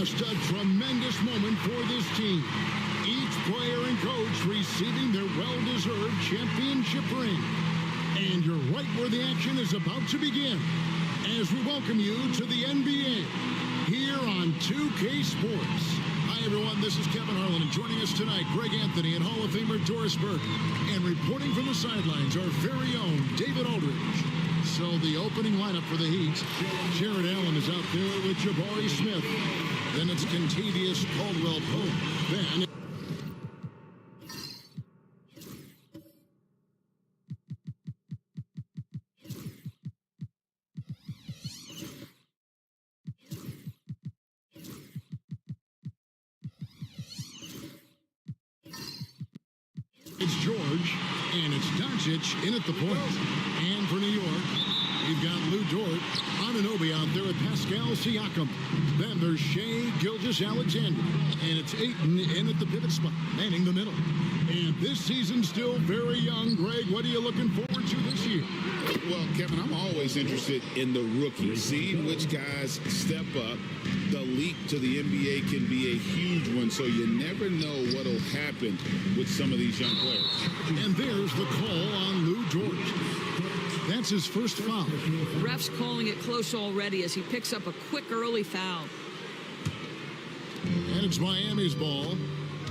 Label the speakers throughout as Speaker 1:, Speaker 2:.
Speaker 1: Just a tremendous moment for this team. Each player and coach receiving their well-deserved championship ring. And you're right where the action is about to begin as we welcome you to the NBA here on 2K Sports. Hi, everyone. This is Kevin Harlan, and joining us tonight, Greg Anthony and Hall of Famer Doris Burke. And reporting from the sidelines, our very own David Aldridge. So the opening lineup for the Heat, Jared Allen is out there with Jabari Smith. Then it's Contavious Caldwell-Pope. Then it's George, and it's Doncic in at the point. And for New York, we've got Lou Dort, Anunoby out there with Pascal Siakam. Then there's Shai Gilgeous-Alexander, and it's Ayton in at the pivot spot, manning the middle. And this season's still very young. Greg, what are you looking forward to this year?
Speaker 2: Well, Kevin, I'm always interested in the rookies, seeing which guys step up. The leap to the NBA can be a huge one, so you never know what will happen with some of these young players.
Speaker 1: And there's the call on Lou Dort. That's his first foul.
Speaker 3: Ref's calling it close already as he picks up a quick early foul.
Speaker 1: And it's Miami's ball.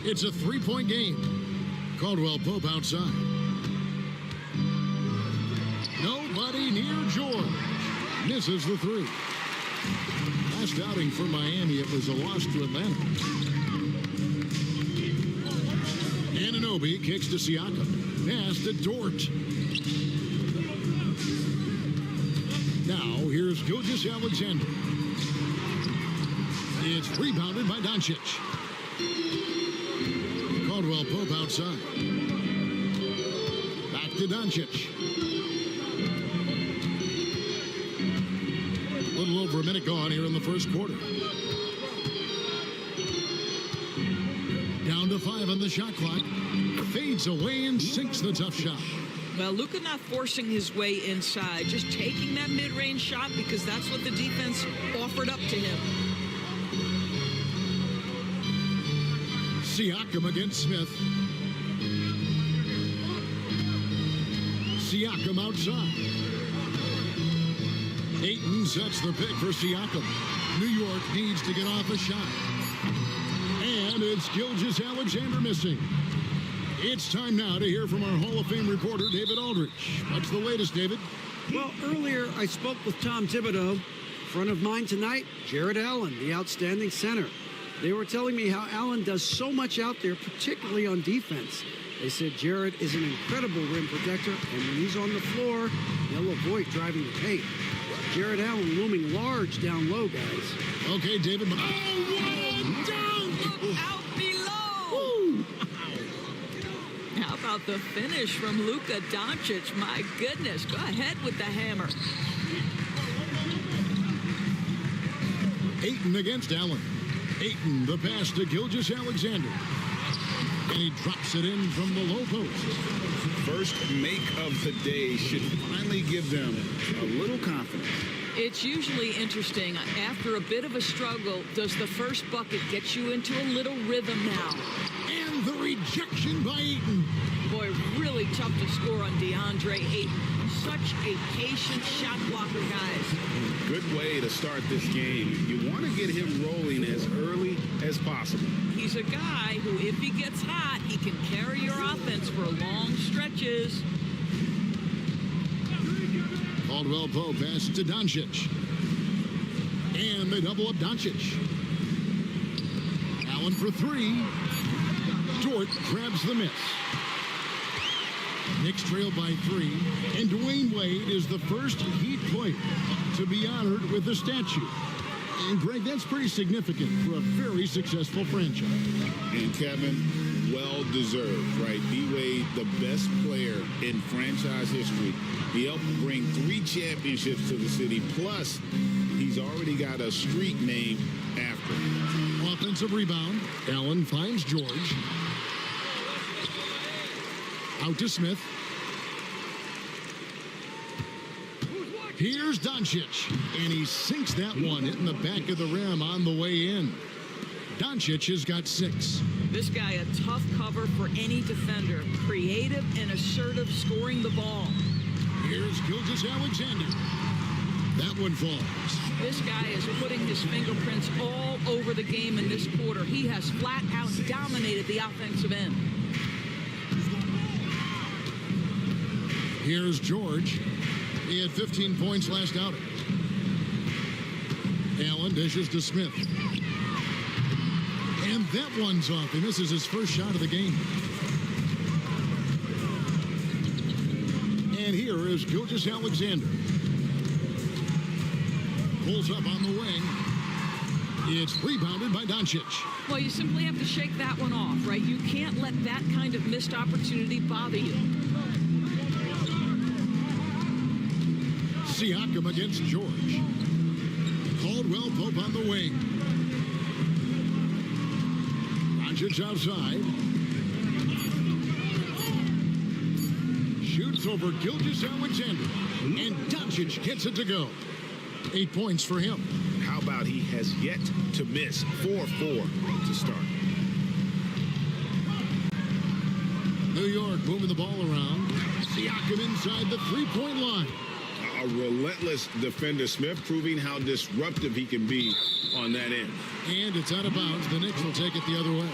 Speaker 1: It's a three-point game. Caldwell-Pope outside. Nobody near George. Misses the three. Last outing for Miami, it was a loss to Atlanta. Anunoby kicks to Siakam. Pass to Dort. Now, here's Gilgeous-Alexander. It's rebounded by Doncic. Caldwell-Pope outside. Back to Doncic. A little over a minute gone here in the first quarter. Down to 5 on the shot clock. Fades away and sinks the tough shot.
Speaker 3: Well, Luka not forcing his way inside, just taking that mid-range shot because that's what the defense offered up to him.
Speaker 1: Siakam against Smith. Siakam outside. Ayton sets the pick for Siakam. New York needs to get off a shot. And it's Gilgeous-Alexander missing. It's time now to hear from our Hall of Fame reporter, David Aldridge. What's the latest, David?
Speaker 4: Well, earlier I spoke with Tom Thibodeau. In front of mine tonight, Jared Allen, the outstanding center. They were telling me how Allen does so much out there, particularly on defense. They said Jared is an incredible rim protector, and when he's on the floor, he'll avoid driving the paint. Jared Allen looming large down low, guys.
Speaker 1: Okay, David.
Speaker 3: Oh, down, look out below.
Speaker 1: Woo.
Speaker 3: How about the finish from Luka Doncic? My goodness, go ahead with the hammer.
Speaker 1: Ayton against Allen. Ayton, the pass to Gilgeous-Alexander. And he drops it in from the low post.
Speaker 2: First make of the day should finally give them a little confidence.
Speaker 3: It's usually interesting. After a bit of a struggle, does the first bucket get you into a little rhythm now?
Speaker 1: And the rejection by Ayton.
Speaker 3: Boy, really tough to score on DeAndre Ayton. Such a patient shot blocker, guys.
Speaker 2: Good way to start this game. You want to get him rolling as early as possible.
Speaker 3: He's a guy who, if he gets hot, he can carry your offense for long stretches.
Speaker 1: Caldwell-Pope passes to Doncic. And they double up Doncic. Allen for three. Dort grabs the miss. Knicks trail by 3. And Dwayne Wade is the first Heat player to be honored with a statue. And, Greg, that's pretty significant for a very successful franchise.
Speaker 2: And, Kevin, well-deserved, right? D-Wade, the best player in franchise history. He helped bring 3 championships to the city. Plus, he's already got a street named after him.
Speaker 1: Offensive rebound. Allen finds George. Out to Smith. Here's Doncic, and he sinks that one, hitting the back of the rim on the way in. Doncic has got 6.
Speaker 3: This guy, a tough cover for any defender. Creative and assertive scoring the ball.
Speaker 1: Here's Gilgeous-Alexander. That one falls.
Speaker 3: This guy is putting his fingerprints all over the game in this quarter. He has flat out dominated the offensive end.
Speaker 1: Here's George. He had 15 points last outing. Allen dishes to Smith. And that one's off. He misses his first shot of the game. And here is Gilgeous-Alexander. Pulls up on the wing. It's rebounded by Doncic.
Speaker 3: Well, you simply have to shake that one off, right? You can't let that kind of missed opportunity bother you.
Speaker 1: Siakam against George. Caldwell Pope on the wing. Doncic outside. Shoots over Gilgeous-Alexander. And Doncic gets it to go. 8 points for him.
Speaker 2: How about he has yet to miss 4-4 to start.
Speaker 1: New York moving the ball around. Siakam inside the three-point line.
Speaker 2: A relentless defender, Smith, proving how disruptive he can be on that end.
Speaker 1: And it's out of bounds. The Knicks will take it the other way.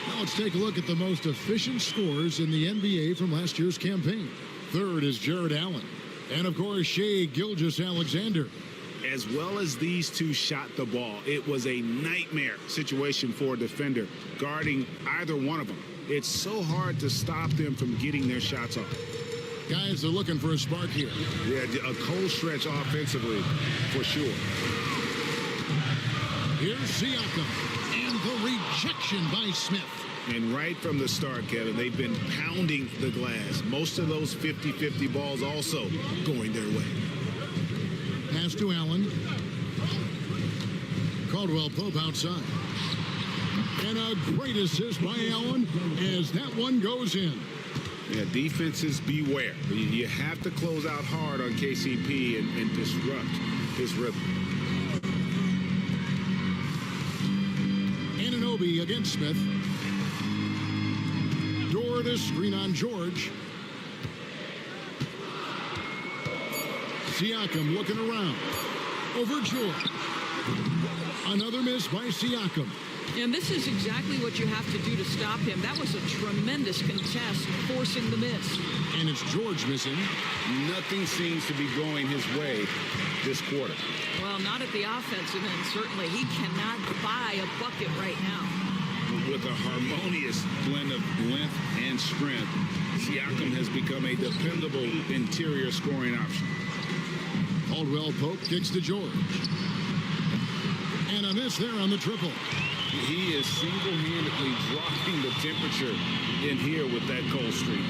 Speaker 1: Now let's take a look at the most efficient scorers in the NBA from last year's campaign. Third is Jared Allen. And, of course, Shai Gilgeous-Alexander.
Speaker 2: As well as these two shot the ball, it was a nightmare situation for a defender guarding either one of them. It's so hard to stop them from getting their shots off.
Speaker 1: Guys are looking for a spark here.
Speaker 2: Yeah, a cold stretch offensively, for sure.
Speaker 1: Here's Siakam. And the rejection by Smith.
Speaker 2: And right from the start, Kevin, they've been pounding the glass. Most of those 50-50 balls also going their way.
Speaker 1: Pass to Allen. Caldwell Pope outside. And a great assist by Allen as that one goes in.
Speaker 2: Yeah, defenses beware. You have to close out hard on KCP and disrupt his rhythm.
Speaker 1: Anunoby against Smith. Door to screen on George. Siakam looking around. Over George. Another miss by Siakam.
Speaker 3: And this is exactly what you have to do to stop him. That was a tremendous contest, forcing the miss.
Speaker 1: And it's George missing.
Speaker 2: Nothing seems to be going his way this quarter.
Speaker 3: Well, not at the offensive end, certainly. He cannot buy a bucket right now.
Speaker 2: With a harmonious blend of length and strength, Siakam has become a dependable interior scoring option.
Speaker 1: Caldwell Pope kicks to George. And a miss there on the triple.
Speaker 2: He is single-handedly dropping the temperature in here with that cold streak.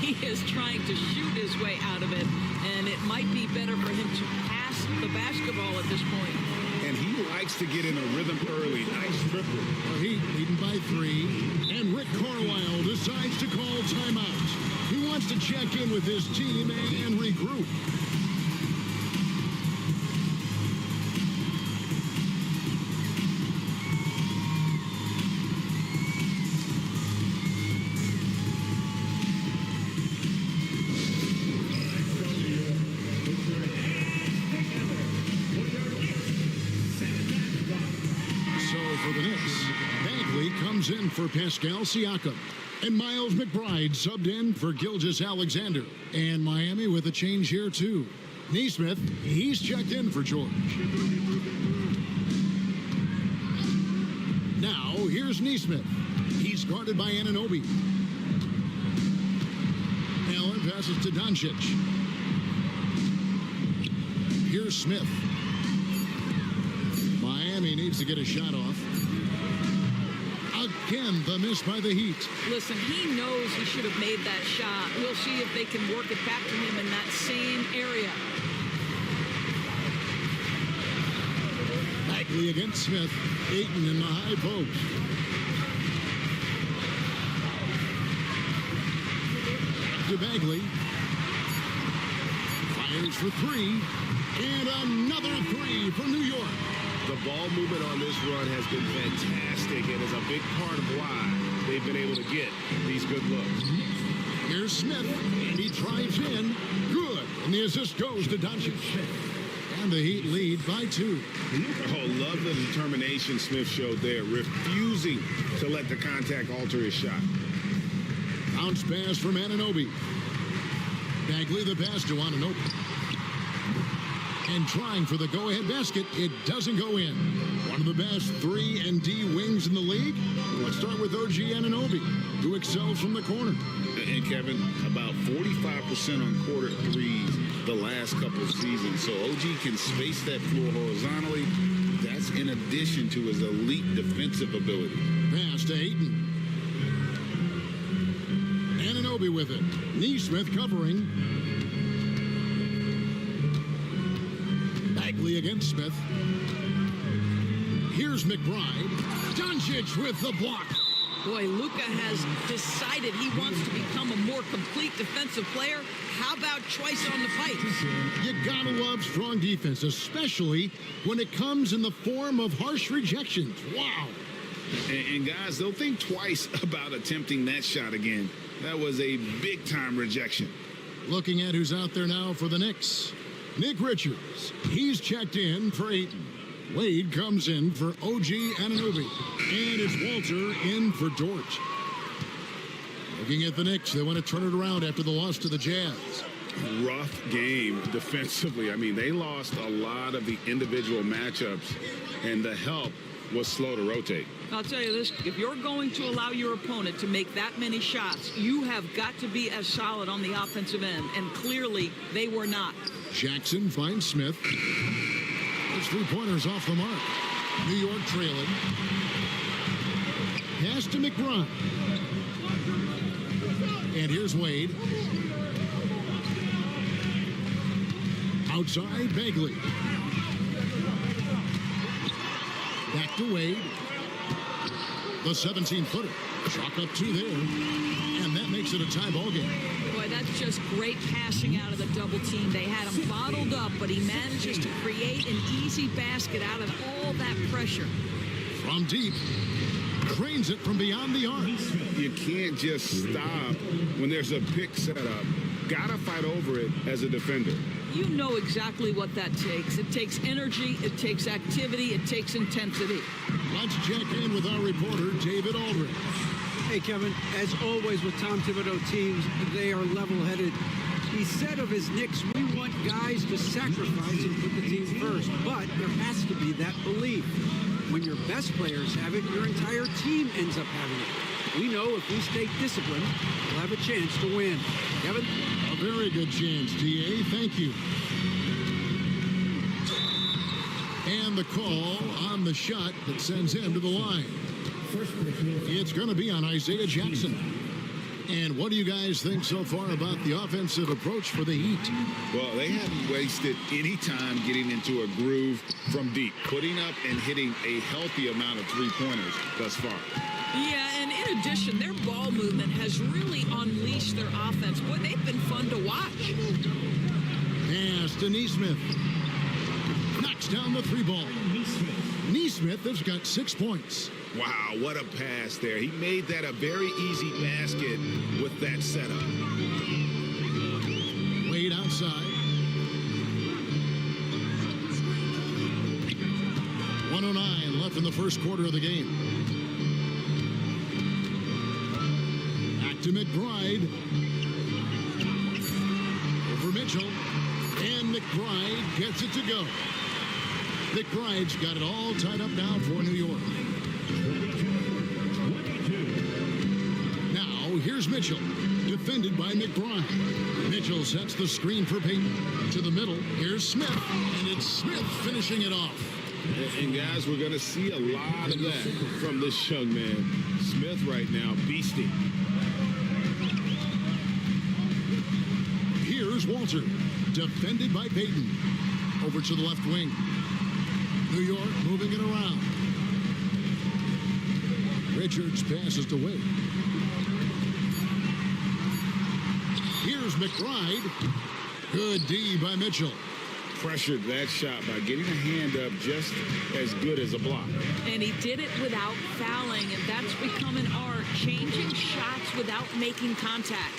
Speaker 3: He is trying to shoot his way out of it, and it might be better for him to pass the basketball at this point.
Speaker 2: And he likes to get in a rhythm early. Nice triple.
Speaker 1: Heat leading by 3. And Rick Carlisle decides to call timeout. He wants to check in with his team and regroup. In for Pascal Siakam. And Miles McBride subbed in for Gilgeous-Alexander. And Miami with a change here, too. Nesmith, he's checked in for George. Now, here's Nesmith. He's guarded by Anunoby. Allen passes to Doncic. Here's Smith. Miami needs to get a shot off. Again, the miss by the Heat.
Speaker 3: Listen, he knows he should have made that shot. We'll see if they can work it back to him in that same area.
Speaker 1: Bagley against Smith. Ayton in the high post. Back to Bagley. Fires for 3. And another 3 for New York.
Speaker 2: The ball movement on this run has been fantastic and is a big part of why they've been able to get these good looks.
Speaker 1: Here's Smith, and he drives in. Good. And the assist goes to Doncic. And the Heat lead by 2.
Speaker 2: Oh, love the determination Smith showed there, refusing to let the contact alter his shot.
Speaker 1: Bounce pass from Anunoby. Bagley the pass to Anunoby. And trying for the go-ahead basket, it doesn't go in. One of the best 3-and-D wings in the league. Let's start with OG Anunoby, who excels from the corner.
Speaker 2: And Kevin, about 45% on quarter threes the last couple of seasons. So OG can space that floor horizontally. That's in addition to his elite defensive ability.
Speaker 1: Pass to Ayton. Anunoby with it. Neesmith covering. Bagley against Smith. Here's McBride. Doncic with the block.
Speaker 3: Boy, Luka has decided he wants to become a more complete defensive player. How about twice on the pipe?
Speaker 1: You gotta love strong defense, especially when it comes in the form of harsh rejections. Wow.
Speaker 2: And guys, they'll think twice about attempting that shot again. That was a big-time rejection.
Speaker 1: Looking at who's out there now for the Knicks. Nick Richards. He's checked in for Ayton. Wade comes in for OG Anunoby. And it's Walter in for Dort. Looking at the Knicks, they want to turn it around after the loss to the Jazz.
Speaker 2: Rough game defensively. I mean, they lost a lot of the individual matchups, and the help was slow to rotate.
Speaker 3: I'll tell you this, if you're going to allow your opponent to make that many shots, you have got to be as solid on the offensive end, and clearly they were not.
Speaker 1: Jackson finds Smith. His three-pointers off the mark. New York trailing. Pass to McBride. And here's Wade. Outside, Bagley. Back to Wade. The 17-footer. Chalk up 2 there. And that makes it a tie ball game.
Speaker 3: Boy, that's just great passing out of the double team. They had him bottled up, but he manages to create an easy basket out of all that pressure.
Speaker 1: From deep. Cranes it from beyond the arc.
Speaker 2: You can't just stop when there's a pick set up. Gotta fight over it as a defender.
Speaker 3: You know exactly what that takes. It takes energy, it takes activity, it takes intensity.
Speaker 1: Let's check in with our reporter, David Aldridge.
Speaker 4: Hey, Kevin, as always with Tom Thibodeau teams, they are level-headed. He said of his Knicks, we want guys to sacrifice and put the team first, but there has to be that belief. When your best players have it, your entire team ends up having it. We know if we stay disciplined, we'll have a chance to win. Kevin?
Speaker 1: A very good chance, T.A. Thank you. And the call on the shot that sends him to the line. It's going to be on Isaiah Jackson. And what do you guys think so far about the offensive approach for the Heat?
Speaker 2: Well, they haven't wasted any time getting into a groove from deep, putting up and hitting a healthy amount of three-pointers thus far.
Speaker 3: Yeah, and in addition, their ball movement has really unleashed their offense. Boy, they've been fun to watch.
Speaker 1: Pass to Neesmith. Knocks down the 3-ball. Neesmith has got 6 points.
Speaker 2: Wow, what a pass there. He made that a very easy basket with that setup.
Speaker 1: Wade outside. 1:09 left in the first quarter of the game. Back to McBride. Over Mitchell. And McBride gets it to go. McBride's got it all tied up now for New York. Now, here's Mitchell, defended by McBride. Mitchell sets the screen for Payton. To the middle, here's Smith, and it's Smith finishing it off.
Speaker 2: And guys, we're going to see a lot of that from this young man. Smith right now, beasting.
Speaker 1: Here's Walter, defended by Payton. Over to the left wing. New York moving it around. Richards passes to Wade. Here's McBride. Good D by Mitchell.
Speaker 2: pressured that shot by getting a hand up just as good as a block.
Speaker 3: And he did it without fouling, and that's become an art, changing shots without making contact.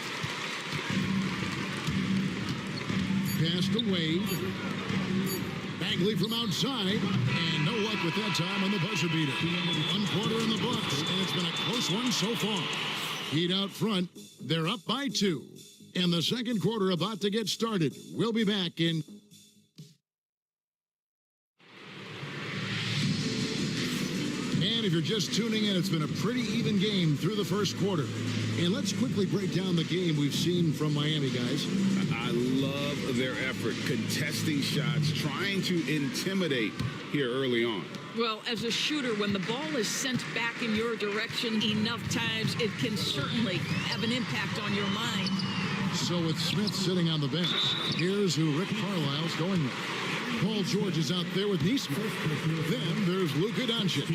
Speaker 1: Pass to Wade. Bagley from outside, and no luck with that time on the buzzer beater. 1 quarter in the books, and it's been a close one so far. Heat out front. They're up by 2. And the second quarter about to get started. We'll be back in... And if you're just tuning in, it's been a pretty even game through the first quarter. And let's quickly break down the game we've seen from Miami, guys.
Speaker 2: I love their effort, contesting shots, trying to intimidate here early on.
Speaker 3: Well, as a shooter, when the ball is sent back in your direction enough times, it can certainly have an impact on your mind.
Speaker 1: So with Smith sitting on the bench, here's who Rick Carlisle's going with. Paul George is out there with Neesmith. Then there's Luka Doncic.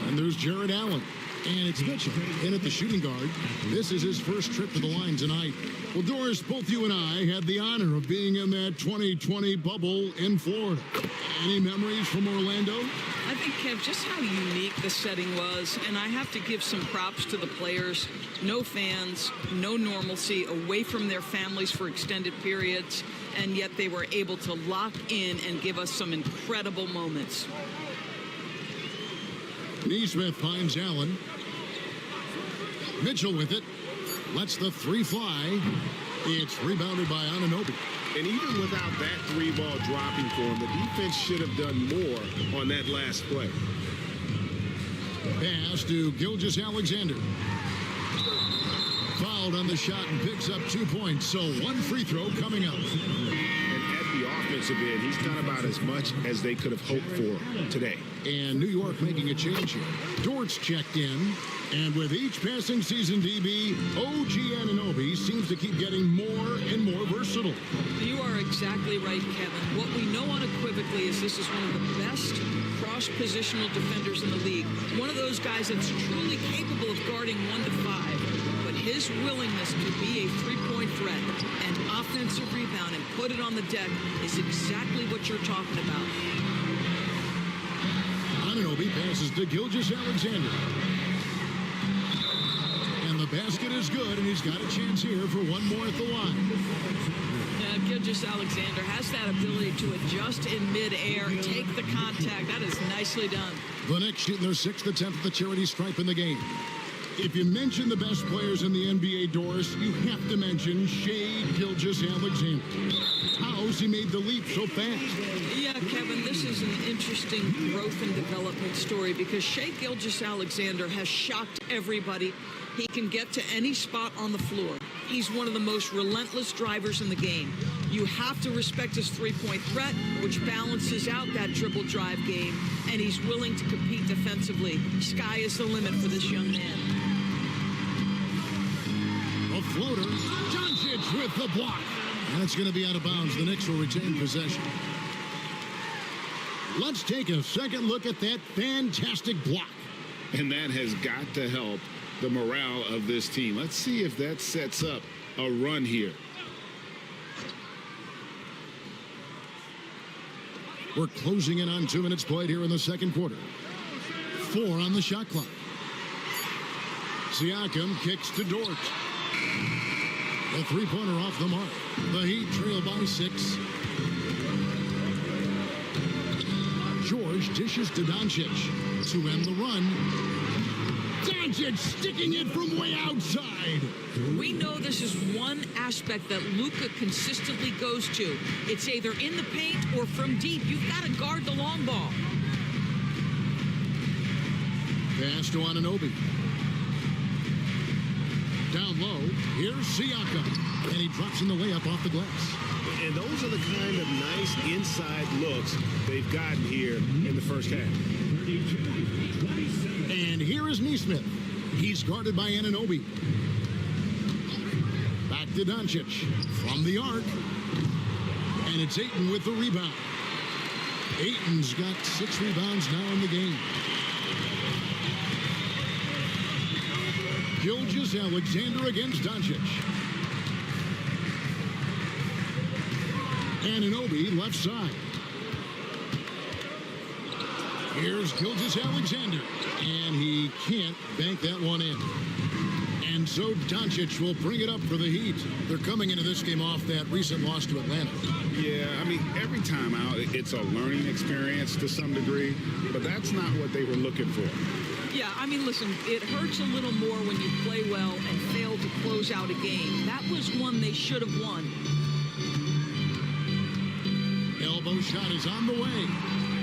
Speaker 1: And there's Jared Allen. And it's Mitchell in at the shooting guard. This is his first trip to the line tonight. Well, Doris, both you and I had the honor of being in that 2020 bubble in Florida. Any memories from Orlando?
Speaker 3: I think, Kev, just how unique the setting was, and I have to give some props to the players. No fans, no normalcy, away from their families for extended periods, and yet they were able to lock in and give us some incredible moments.
Speaker 1: Neesmith finds Allen. Mitchell with it. Lets the 3 fly. It's rebounded by Anunoby.
Speaker 2: And even without that 3-ball dropping for him, the defense should have done more on that last play.
Speaker 1: Pass to Gilgeous-Alexander. Fouled on the shot and picks up 2 points. So 1 free throw coming up.
Speaker 2: And at the offensive end, he's done about as much as they could have hoped for today.
Speaker 1: And New York making a change here. Dort's checked in. And with each passing season, DB, OG Anunoby seems to keep getting more and more versatile.
Speaker 3: You are exactly right, Kevin. What we know unequivocally is this is one of the best cross-positional defenders in the league. One of those guys that's truly capable of guarding 1 to 5. But his willingness to be a three-point threat and offensive rebound and put it on the deck is exactly what you're talking about.
Speaker 1: Anunoby passes to Gilgeous-Alexander. And the basket is good, and he's got a chance here for 1 more at the line.
Speaker 3: Gilgeous-Alexander has that ability to adjust in midair, take the contact. That is nicely done.
Speaker 1: The Knicks shooting their 6th attempt at the charity stripe in the game. If you mention the best players in the NBA, Doris, you have to mention Shai Gilgeous-Alexander. How's he made the leap so fast?
Speaker 3: Yeah, Kevin, this is an interesting growth and development story because Shai Gilgeous-Alexander has shocked everybody. He can get to any spot on the floor. He's one of the most relentless drivers in the game. You have to respect his three-point threat, which balances out that dribble drive game, and he's willing to compete defensively. Sky is the limit for this young man.
Speaker 1: A floater. Doncic with the block. And it's going to be out of bounds. The Knicks will retain possession. Let's take a second look at that fantastic block.
Speaker 2: And that has got to help the morale of this team. Let's see if that sets up a run here.
Speaker 1: We're closing in on 2 minutes played here in the second quarter. 4 on the shot clock. Siakam kicks to Dort. The three-pointer off the mark. The Heat trail by 6. George dishes to Doncic to end the run. Doncic sticking it from way outside.
Speaker 3: We know this is one aspect that Luka consistently goes to. It's either in the paint or from deep. You've got to guard the long ball.
Speaker 1: Pass to Anunoby. Down low, here's Siakam. And he drops in the layup off the glass.
Speaker 2: And those are the kind of nice inside looks they've gotten here in the first half.
Speaker 1: And here is Neesmith. He's guarded by Anunoby. Back to Doncic from the arc. And it's Ayton with the rebound. Ayton's got 6 rebounds now in the game. Gilgeous-Alexander against Doncic. Anunoby left side. Here's Gilgeous-Alexander, and he can't bank that one in. And so Doncic will bring it up for the Heat. They're coming into this game off that recent loss to Atlanta.
Speaker 2: Yeah, I mean, every time out, it's a learning experience to some degree, but that's not what they were looking for.
Speaker 3: Yeah, I mean, listen, it hurts a little more when you play well and fail to close out a game. That was one they should have won.
Speaker 1: Elbow shot is on the way.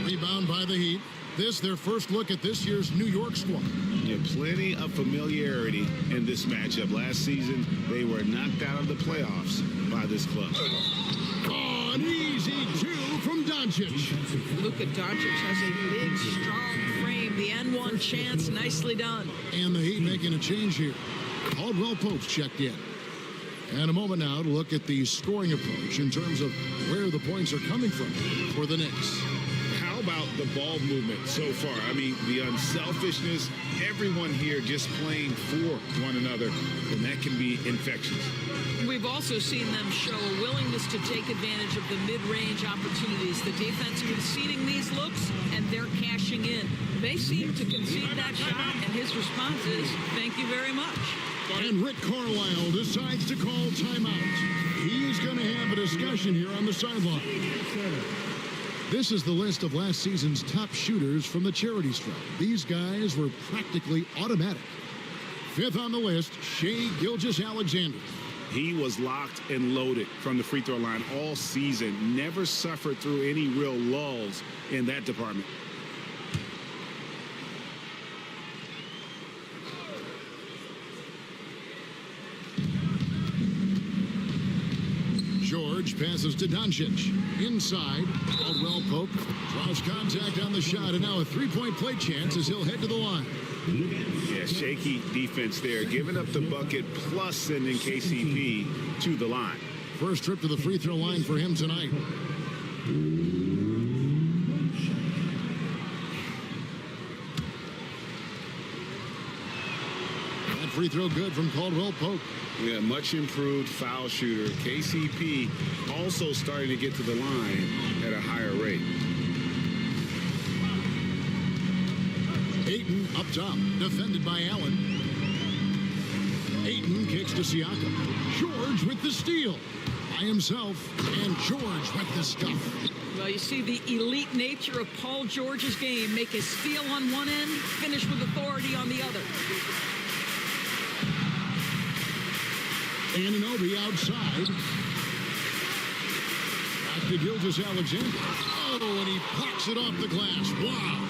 Speaker 1: Rebound by the Heat. This, their first look at this year's New York squad.
Speaker 2: Yeah, plenty of familiarity in this matchup. Last season, they were knocked out of the playoffs by this club.
Speaker 1: Oh, an easy two from Doncic.
Speaker 3: Luka Doncic has a big, strong frame. The N1 chance, nicely done.
Speaker 1: And the Heat making a change here. Caldwell Pope's checked in. And a moment now to look at the scoring approach in terms of where the points are coming from for the Knicks.
Speaker 2: How about the ball movement so far? I mean, the unselfishness, everyone here just playing for one another, and that can be infectious.
Speaker 3: We've also seen them show a willingness to take advantage of the mid-range opportunities. The defense conceding these looks, and they're cashing in. They seem to concede that shot, and his response is, thank you very much.
Speaker 1: And Rick Carlisle decides to call timeout. He's going to have a discussion here on the sideline. This is the list of last season's top shooters from the charity stripe. These guys were practically automatic. Fifth on the list, Shai Gilgeous-Alexander.
Speaker 2: He was locked and loaded from the free throw line all season. Never suffered through any real lulls in that department.
Speaker 1: George passes to Doncic. Inside, Caldwell Pope draws contact on the shot, and now a three-point play chance as he'll head to the line.
Speaker 2: Yeah, shaky defense there, giving up the bucket plus sending KCP to the line.
Speaker 1: First trip to the free throw line for him tonight. That free throw good from Caldwell Pope.
Speaker 2: Yeah, much improved foul shooter. KCP also starting to get to the line at a higher rate.
Speaker 1: Ayton up top, defended by Allen. Ayton kicks to Siakam. George with the steal by himself, and George with the stuff.
Speaker 3: Well, you see the elite nature of Paul George's game. Make a steal on one end, finish with authority on the other.
Speaker 1: Anunoby outside. Back to Gilgeous-Alexander. Oh, and he pocks it off the glass. Wow.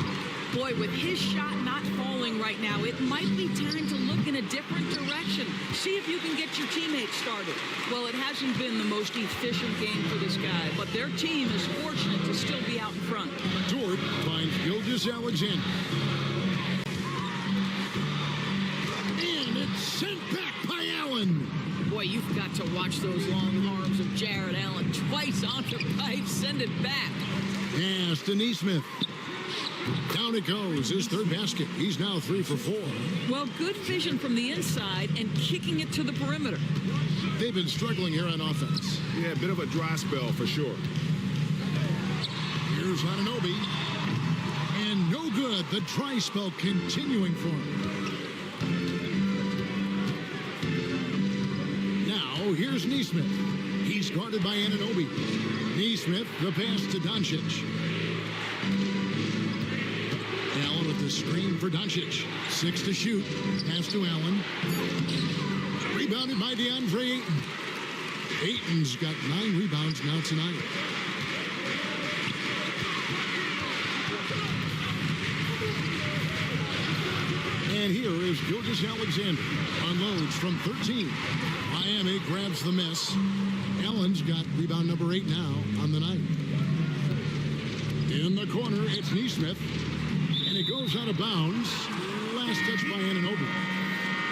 Speaker 3: Boy, with his shot not falling right now, it might be time to look in a different direction. See if you can get your teammates started. Well, it hasn't been the most efficient game for this guy, but their team is fortunate to still be out in front.
Speaker 1: Dort finds Gilgeous-Alexander. And it's sent back by Allen.
Speaker 3: Boy, you've got to watch those long arms of Jared Allen. Twice on the pipe, send it back.
Speaker 1: Pass to Nesmith. Down it goes, his third basket. He's now 3 for 4.
Speaker 3: Well, good vision from the inside and kicking it to the perimeter.
Speaker 1: They've been struggling here on offense.
Speaker 2: Yeah, a bit of a dry spell for sure.
Speaker 1: Here's Anunoby. And no good. The dry spell continuing for him. Now, here's Nesmith. He's guarded by Anunoby. Nesmith, the pass to Doncic. Allen with the screen for Doncic. 6 to shoot. Pass to Allen. Rebounded by DeAndre Ayton. Ayton's got 9 rebounds now tonight. And here is Gilgeous-Alexander. Unloads from 13. Miami grabs the miss. Allen's got rebound number 8 now on the night. In the corner, it's Nesmith. And it goes out of bounds. Last touch by Anunoby.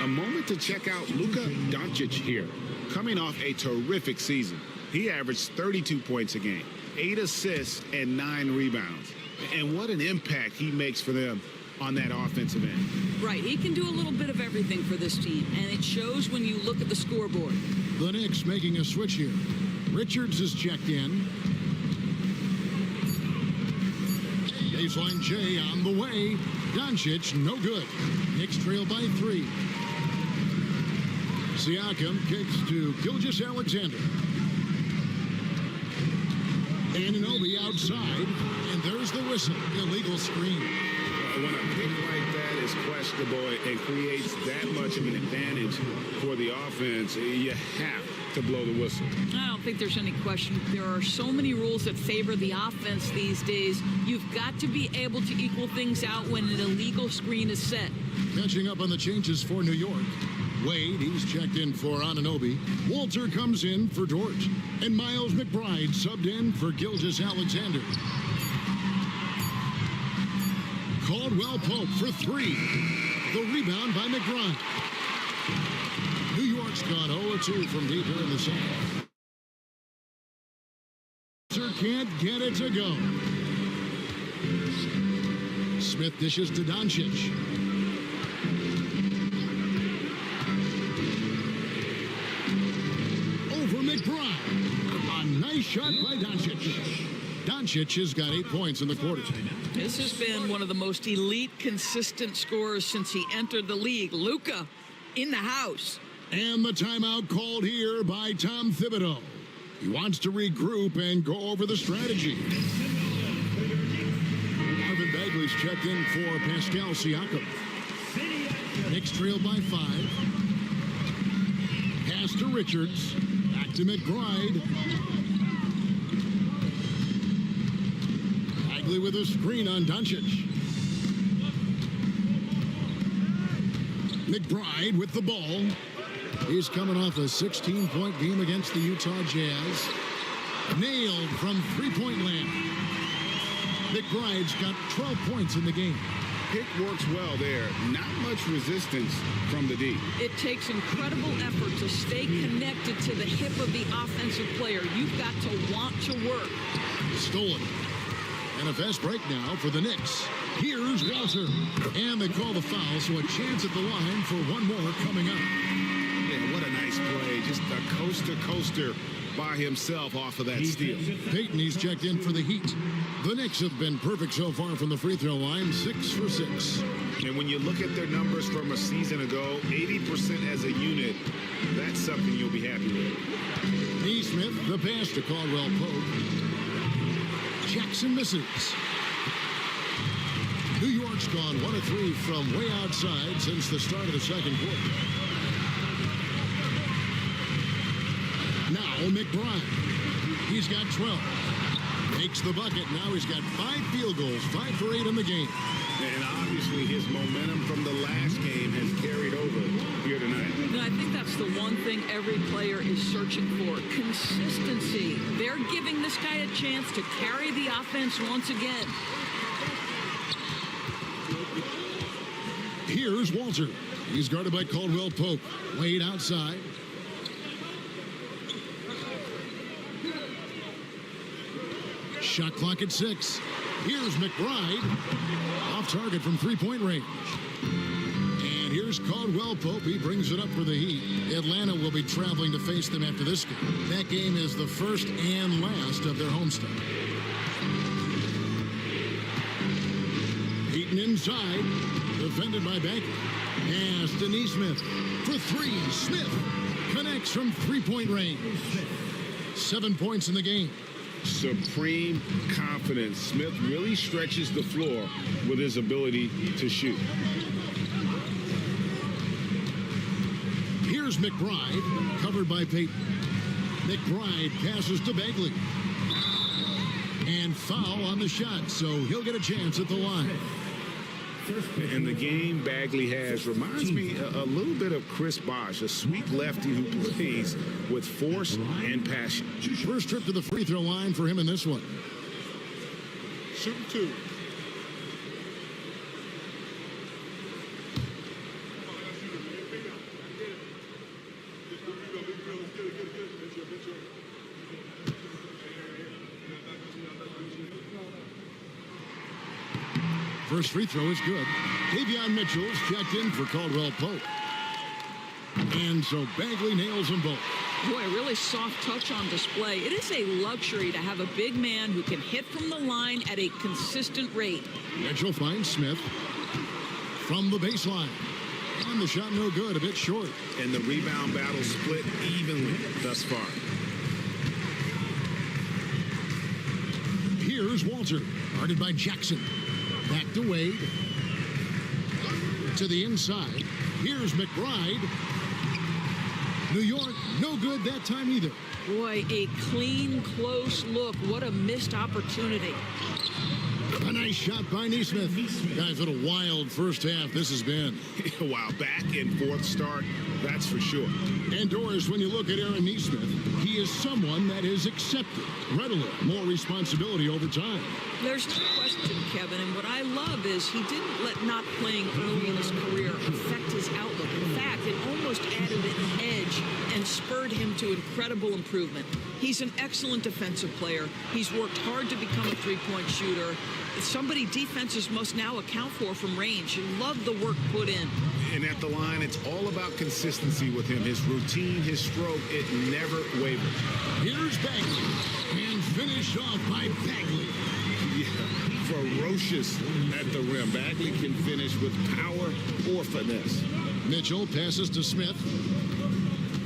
Speaker 2: A moment to check out Luka Doncic here. Coming off a terrific season. He averaged 32 points a game, 8 assists, and 9 rebounds. And what an impact he makes for them on that offensive end.
Speaker 3: Right, he can do a little bit of everything for this team, and it shows when you look at the scoreboard.
Speaker 1: The Knicks making a switch here. Richards is checked in. Baseline J on the way. Doncic, no good. Knicks trail by 3. Siakam kicks to Gilgeous-Alexander. Anunoby outside, and there's the whistle. Illegal screen.
Speaker 2: When a pick like that is questionable and creates that much of an advantage for the offense, you have to blow the whistle.
Speaker 3: I don't think there's any question. There are so many rules that favor the offense these days. You've got to be able to equal things out when an illegal screen is set.
Speaker 1: Catching up on the changes for New York. Wade, he's checked in for Anunoby. Walter comes in for Dort. And Miles McBride subbed in for Gilgeous-Alexander. Caldwell Pope for 3. The rebound by McBride. New York's gone 0-2 from deep here in the second. Walter can't get it to go. Smith dishes to Doncic. McBride. A nice shot by Doncic. Doncic has got 8 points in the quarter.
Speaker 3: This has been one of the most elite, consistent scorers since he entered the league. Luka in the house.
Speaker 1: And the timeout called here by Tom Thibodeau. He wants to regroup and go over the strategy. Marvin Bagley's checked in for Pascal Siakam. Knicks trail by 5. Pass to Richards. Back to McBride. Bagley with a screen on Doncic. McBride with the ball. He's coming off a 16-point game against the Utah Jazz. Nailed from three-point land. McBride's got 12 points in the game.
Speaker 2: Pick works well there. Not much resistance from the D.
Speaker 3: It takes incredible effort to stay connected to the hip of the offensive player. You've got to want to work.
Speaker 1: Stolen. And a fast break now for the Knicks. Here's Walter. And they call the foul, so a chance at the line for one more coming up.
Speaker 2: Yeah, what a nice play. Just a coast-to-coaster by himself off of that steal.
Speaker 1: Payton, he's checked in for the Heat. The Knicks have been perfect so far from the free throw line, 6 for 6.
Speaker 2: And when you look at their numbers from a season ago, 80% as a unit, that's something you'll be happy with.
Speaker 1: Nesmith, the pass to Caldwell Pope. Jackson misses. New York's gone 1 of 3 from way outside since the start of the second quarter. Now McBride. He's got 12. Makes the bucket. Now he's got 5 field goals, 5 for 8 in the game.
Speaker 2: And obviously his momentum from the last game has carried over here tonight.
Speaker 3: And I think that's the one thing every player is searching for. Consistency. They're giving this guy a chance to carry the offense once again.
Speaker 1: Here's Walter. He's guarded by Caldwell Pope. Wade outside. Shot clock at 6. Here's McBride. Off target from three-point range. And here's Caldwell Pope. He brings it up for the Heat. Atlanta will be traveling to face them after this game. That game is the first and last of their homestand. Payton inside. Defended by Bagley. Pass to Nesmith for 3. Smith connects from three-point range. 7 points in the game.
Speaker 2: Supreme confidence. Smith really stretches the floor with his ability to shoot.
Speaker 1: Here's McBride, covered by Payton. McBride passes to Bagley. And foul on the shot, so he'll get a chance at the line.
Speaker 2: And the game Bagley has reminds me a little bit of Chris Bosh, a sweet lefty who plays with force and passion.
Speaker 1: First trip to the free throw line for him in this one.
Speaker 2: Shooting 2.
Speaker 1: First free throw is good. Davion Mitchell's checked in for Caldwell Pope. And so Bagley nails them both.
Speaker 3: Boy, a really soft touch on display. It is a luxury to have a big man who can hit from the line at a consistent rate.
Speaker 1: Mitchell finds Smith from the baseline. And the shot no good, a bit short.
Speaker 2: And the rebound battle split evenly thus far.
Speaker 1: Here's Walter, guarded by Jackson. Back to Wade. To the inside. Here's McBride. New York, no good that time either.
Speaker 3: Boy, a clean, close look. What a missed opportunity.
Speaker 1: A nice shot by Nesmith. Guys, what a wild first half this has been.
Speaker 2: Wow, back and forth start, that's for sure.
Speaker 1: And Doris, when you look at Aaron Nesmith, he is someone that is accepted readily more responsibility over time.
Speaker 3: There's no question, Kevin, and what I love is he didn't let not playing early in his career affect his outlook. In fact, it almost added an edge and spurred him to incredible improvement. He's an excellent defensive player. He's worked hard to become a three-point shooter. It's somebody defenses must now account for from range. You love the work put in.
Speaker 2: And at the line, it's all about consistency with him. His routine, his stroke, it never wavers.
Speaker 1: Here's Bagley. And finished off by Bagley.
Speaker 2: Yeah, ferocious at the rim. Bagley can finish with power or finesse.
Speaker 1: Mitchell passes to Smith.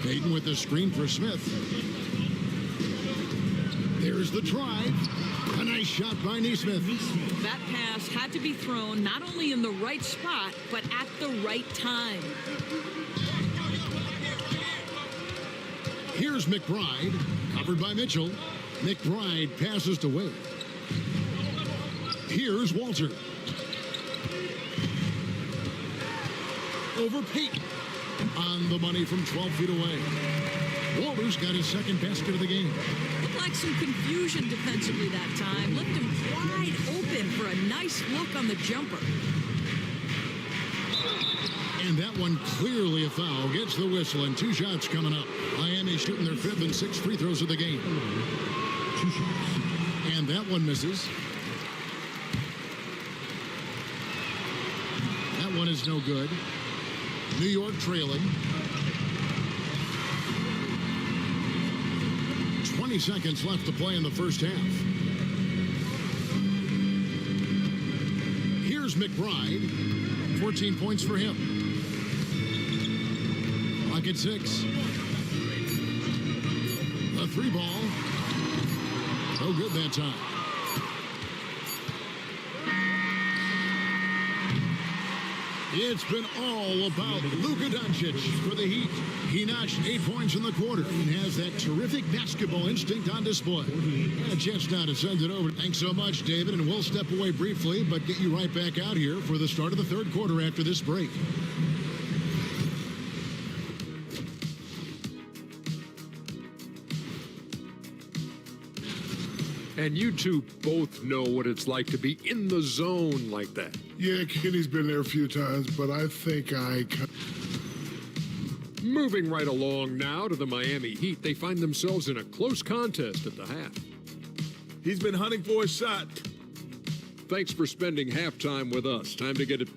Speaker 1: Payton with the screen for Smith. There's the drive. A nice shot by Nesmith.
Speaker 3: That pass had to be thrown not only in the right spot, but at the right time.
Speaker 1: Here's McBride, covered by Mitchell. McBride passes to Wade. Here's Walter. Over Payton. On the money from 12 feet away. Walter's got his second basket of the game.
Speaker 3: Looked like some confusion defensively that time. Left him wide open for a nice look on the jumper.
Speaker 1: And that one clearly a foul. Gets the whistle and 2 shots coming up. Miami shooting their 5th and 6th free throws of the game.
Speaker 5: 2 shots.
Speaker 1: And that one misses. That one is no good. New York trailing. 20 seconds left to play in the first half. Here's McBride. 14 points for him. Clock at 6. The 3 ball. No good that time. It's been all about Luka Doncic for the Heat. He notched 8 points in the quarter and has that terrific basketball instinct on display. And a chance now to send it over. Thanks so much, David, and we'll step away briefly, but get you right back out here for the start of the third quarter after this break.
Speaker 6: And you two both know what it's like to be in the zone like that.
Speaker 5: Yeah, Kenny's been there a few times, but I think
Speaker 6: Moving right along now to the Miami Heat, they find themselves in a close contest at the half.
Speaker 7: He's been hunting for a shot.
Speaker 6: Thanks for spending halftime with us. Time to get it.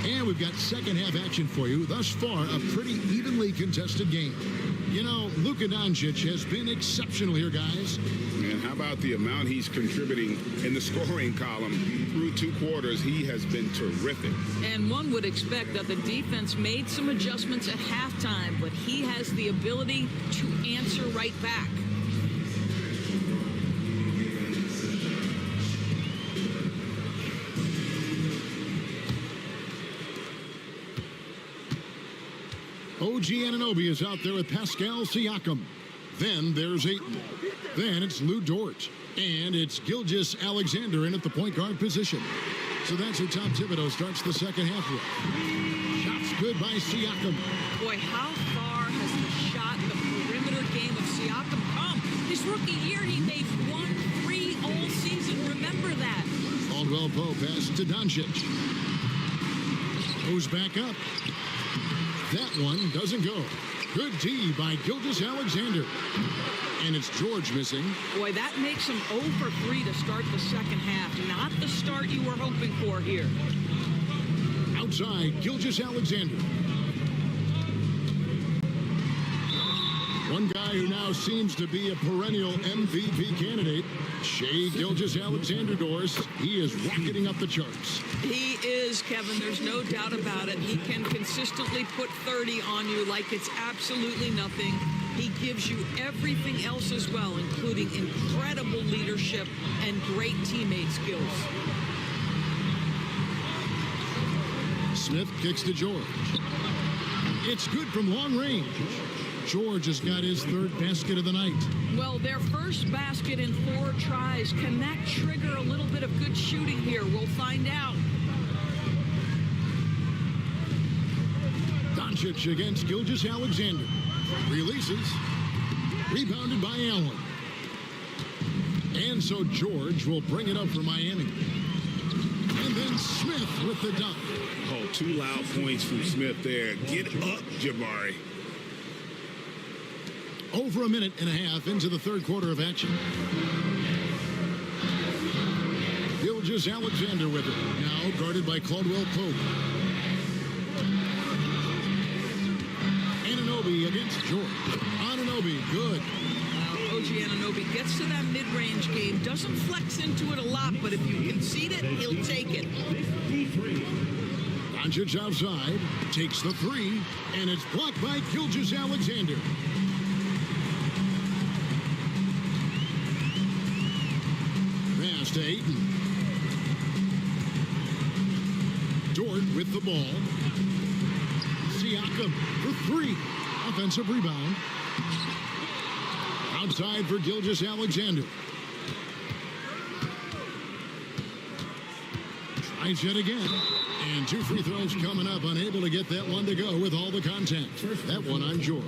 Speaker 1: And we've got second half action for you. Thus far, a pretty evenly contested game. You know, Luka Doncic has been exceptional here, guys.
Speaker 2: And how about the amount he's contributing in the scoring column? Through 2 quarters, he has been terrific.
Speaker 3: And one would expect that the defense made some adjustments at halftime, but he has the ability to answer right back.
Speaker 1: OG Anunoby is out there with Pascal Siakam. Then there's Ayton. Then it's Lou Dort. And it's Gilgeous Alexander in at the point guard position. So that's who Tom Thibodeau starts the second half with. Shots good by Siakam.
Speaker 3: Boy, how far has the shot, the perimeter game of Siakam come? His rookie year, he made 1 3 all season. Remember that.
Speaker 1: Caldwell Pope pass to Doncic. Goes back up. That one doesn't go. Good D by Gilgeous-Alexander. And it's George missing.
Speaker 3: Boy, that makes him 0 for 3 to start the second half. Not the start you were hoping for here.
Speaker 1: Outside, Gilgeous-Alexander. One guy who now seems to be a perennial MVP candidate, Shai Gilgeous-Alexander, Doris. He is rocketing up the charts.
Speaker 3: He is, Kevin. There's no doubt about it. He can consistently put 30 on you like it's absolutely nothing. He gives you everything else as well, including incredible leadership and great teammate skills.
Speaker 1: Smith kicks to George. It's good from long range. George has got his third basket of the night.
Speaker 3: Well, their first basket in 4 tries. Can that trigger a little bit of good shooting here? We'll find out.
Speaker 1: Doncic against Gilgeous-Alexander. Releases. Rebounded by Allen. And so George will bring it up for Miami. And then Smith with the dunk.
Speaker 2: Oh, 2 loud points from Smith there. Get up, Jabari.
Speaker 1: Over a minute and a half into the third quarter of action. Gilgeous-Alexander with it. Now guarded by Caldwell Pope. Anunoby against George. Anunoby, good.
Speaker 3: OG Anunoby gets to that mid-range game. Doesn't flex into it a lot, but if you concede it, he'll take it.
Speaker 1: Doncic outside. Takes the 3. And it's blocked by Gilgeous-Alexander. Pass to Ayton. Dort with the ball. Siakam for 3. Offensive rebound. Outside for Gilgeous-Alexander. Tries yet again. And 2 free throws coming up. Unable to get that one to go with all the contact. That one on George.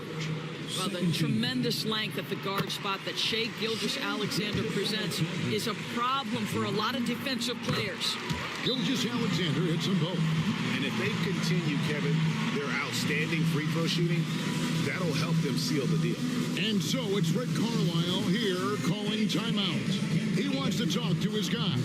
Speaker 3: Well, the tremendous length at the guard spot that Shai Gilgeous-Alexander presents is a problem for a lot of defensive players.
Speaker 1: Gilgeous-Alexander hits them both.
Speaker 2: And if they continue, Kevin, their outstanding free throw shooting, that'll help them seal the deal.
Speaker 1: And so it's Rick Carlisle here calling timeout. He wants to talk to his guy.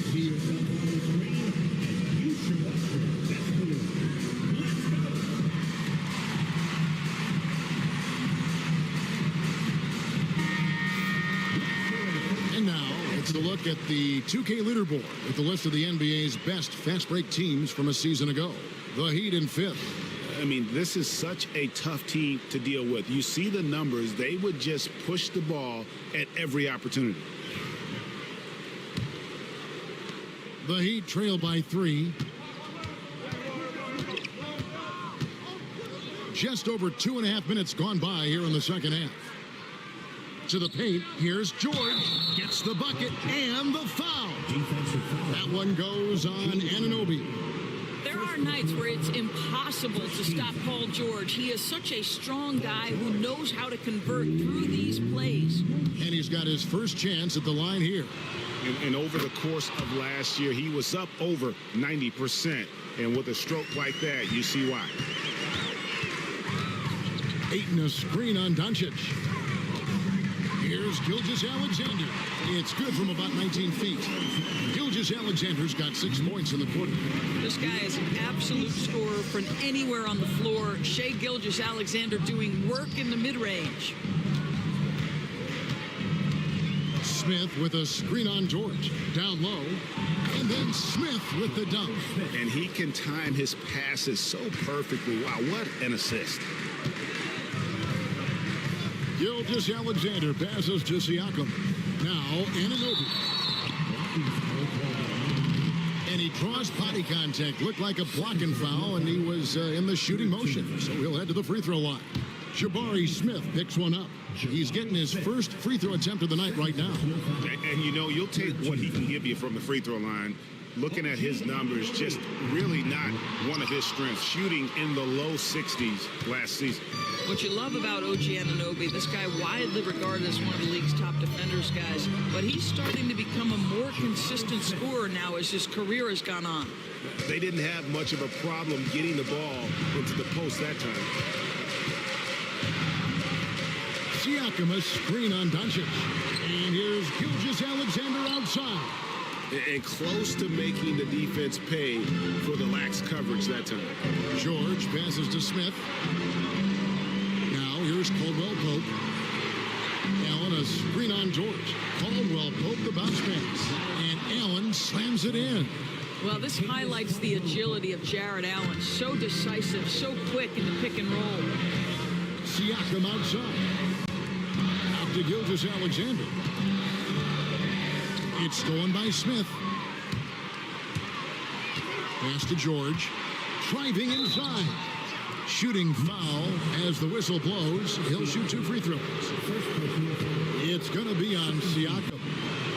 Speaker 1: And now it's a look at the 2K leaderboard with the list of the NBA's best fast break teams from a season ago. The Heat in 5th.
Speaker 2: I mean, this is such a tough team to deal with. You see the numbers. They would just push the ball at every opportunity.
Speaker 1: The Heat trail by 3. Just over 2.5 minutes gone by here in the second half. To the paint, here's George. Gets the bucket and the foul. That one goes on Anunoby.
Speaker 3: There are nights where it's impossible to stop Paul George. He is such a strong guy who knows how to convert through these plays.
Speaker 1: And he's got his first chance at the line here.
Speaker 2: And over the course of last year, he was up over 90%. And with a stroke like that, you see why.
Speaker 1: Ayton a screen on Doncic. Here's Gilgeous-Alexander. It's good from about 19 feet. Gilgeous-Alexander's got 6 points in the quarter.
Speaker 3: This guy is an absolute scorer from anywhere on the floor. Shai Gilgeous-Alexander doing work in the mid-range.
Speaker 1: Smith with a screen on George. Down low. And then Smith with the dunk.
Speaker 2: And he can time his passes so perfectly. Wow, what an assist.
Speaker 1: Gilgeous-Alexander passes to Siakam. Now Anunoby. And he draws body contact. Looked like a blocking foul, and he was in the shooting motion. So he'll head to the free throw line. Jabari Smith picks one up. He's getting his first free throw attempt of the night right now.
Speaker 2: And you know, you'll take what he can give you from the free throw line. Looking at his numbers, just really not one of his strengths. Shooting in the low 60s last season.
Speaker 3: What you love about OG Anunoby, this guy widely regarded as one of the league's top defenders, guys, but he's starting to become a more consistent scorer now as his career has gone on.
Speaker 2: They didn't have much of a problem getting the ball into the post that time.
Speaker 1: Siakam, a screen on Doncic. And here's Gilgeous-Alexander outside.
Speaker 2: And close to making the defense pay for the lax coverage that time.
Speaker 1: George passes to Smith. Now here's Caldwell Pope. Allen, a screen on George. Caldwell Pope, the bounce pass. And Allen slams it in.
Speaker 3: Well, this highlights the agility of Jared Allen. So decisive, so quick in the pick and roll.
Speaker 1: Siakam outside. Out to Gilgeous-Alexander. It's stolen by Smith. Pass to George. Driving inside. Shooting foul as the whistle blows. He'll shoot 2 free throws. It's going to be on Siakam.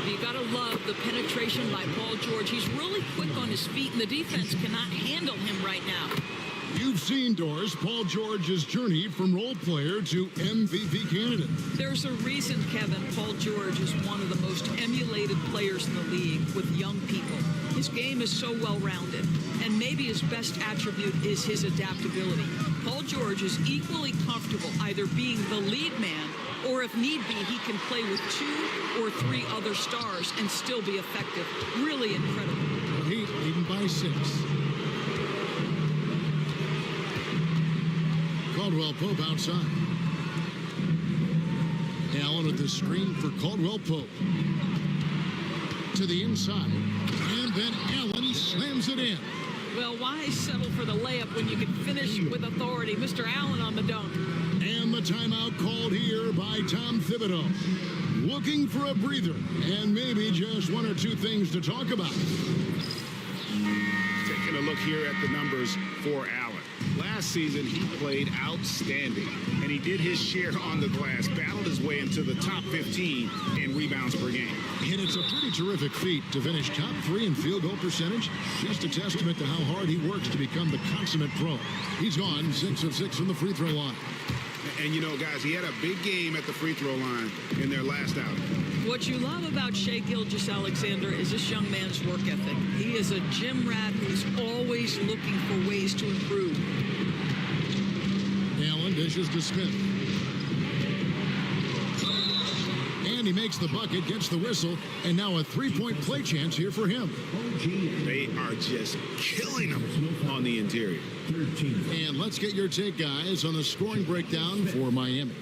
Speaker 3: You got to love the penetration by Paul George. He's really quick on his feet, and the defense cannot handle him right now.
Speaker 1: You've seen, Doris, Paul George's journey from role player to MVP candidate.
Speaker 3: There's a reason, Kevin, Paul George is one of the most emulated players in the league with young people. His game is so well-rounded, and maybe his best attribute is his adaptability. Paul George is equally comfortable either being the lead man, or if need be, he can play with 2 or 3 other stars and still be effective. Really incredible.
Speaker 1: Heat leading by 6. Caldwell Pope outside. Allen with the screen for Caldwell Pope. To the inside. And then Allen slams it in.
Speaker 3: Well, why settle for the layup when you can finish with authority? Mr. Allen on the dunk.
Speaker 1: And the timeout called here by Tom Thibodeau. Looking for a breather and maybe just 1 or 2 things to talk about.
Speaker 2: Taking a look here at the numbers for Allen. Last season, he played outstanding, and he did his share on the glass, battled his way into the top 15 in rebounds per game.
Speaker 1: And it's a pretty terrific feat to finish top 3 in field goal percentage. Just a testament to how hard he works to become the consummate pro. He's gone 6 of 6 from the free throw line.
Speaker 2: And, you know, guys, he had a big game at the free throw line in their last outing.
Speaker 3: What you love about Shai Gilgeous-Alexander is this young man's work ethic. He is a gym rat who's always looking for ways to improve.
Speaker 1: Allen dishes to Smith. And he makes the bucket, gets the whistle, and now a 3-point play chance here for him.
Speaker 2: They are just killing him on the interior.
Speaker 1: And let's get your take, guys, on the scoring breakdown for Miami.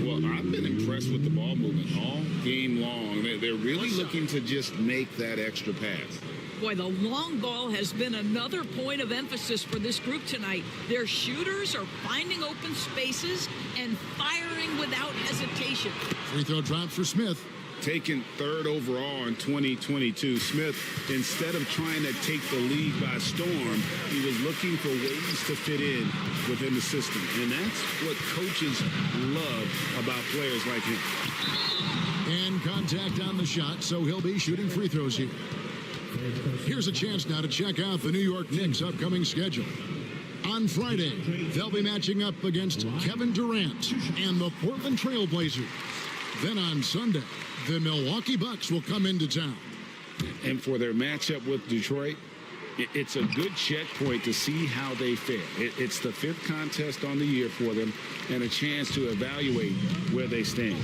Speaker 2: Well, I've been impressed with the ball movement all game long. They're really looking to just make that extra pass.
Speaker 3: Boy, the long ball has been another point of emphasis for this group tonight. Their shooters are finding open spaces and firing without hesitation.
Speaker 1: Free throw drop for Smith.
Speaker 2: Taken 3rd overall in 2022, Smith, instead of trying to take the league by storm, he was looking for ways to fit in within the system. And that's what coaches love about players like him.
Speaker 1: And contact on the shot, so he'll be shooting free throws here. Here's a chance now to check out the New York Knicks' upcoming schedule. On Friday, they'll be matching up against Kevin Durant and the Portland Trail Blazers. Then on Sunday, the Milwaukee Bucks will come into town.
Speaker 2: And for their matchup with Detroit, it's a good checkpoint to see how they fare. It's the 5th contest on the year for them and a chance to evaluate where they stand.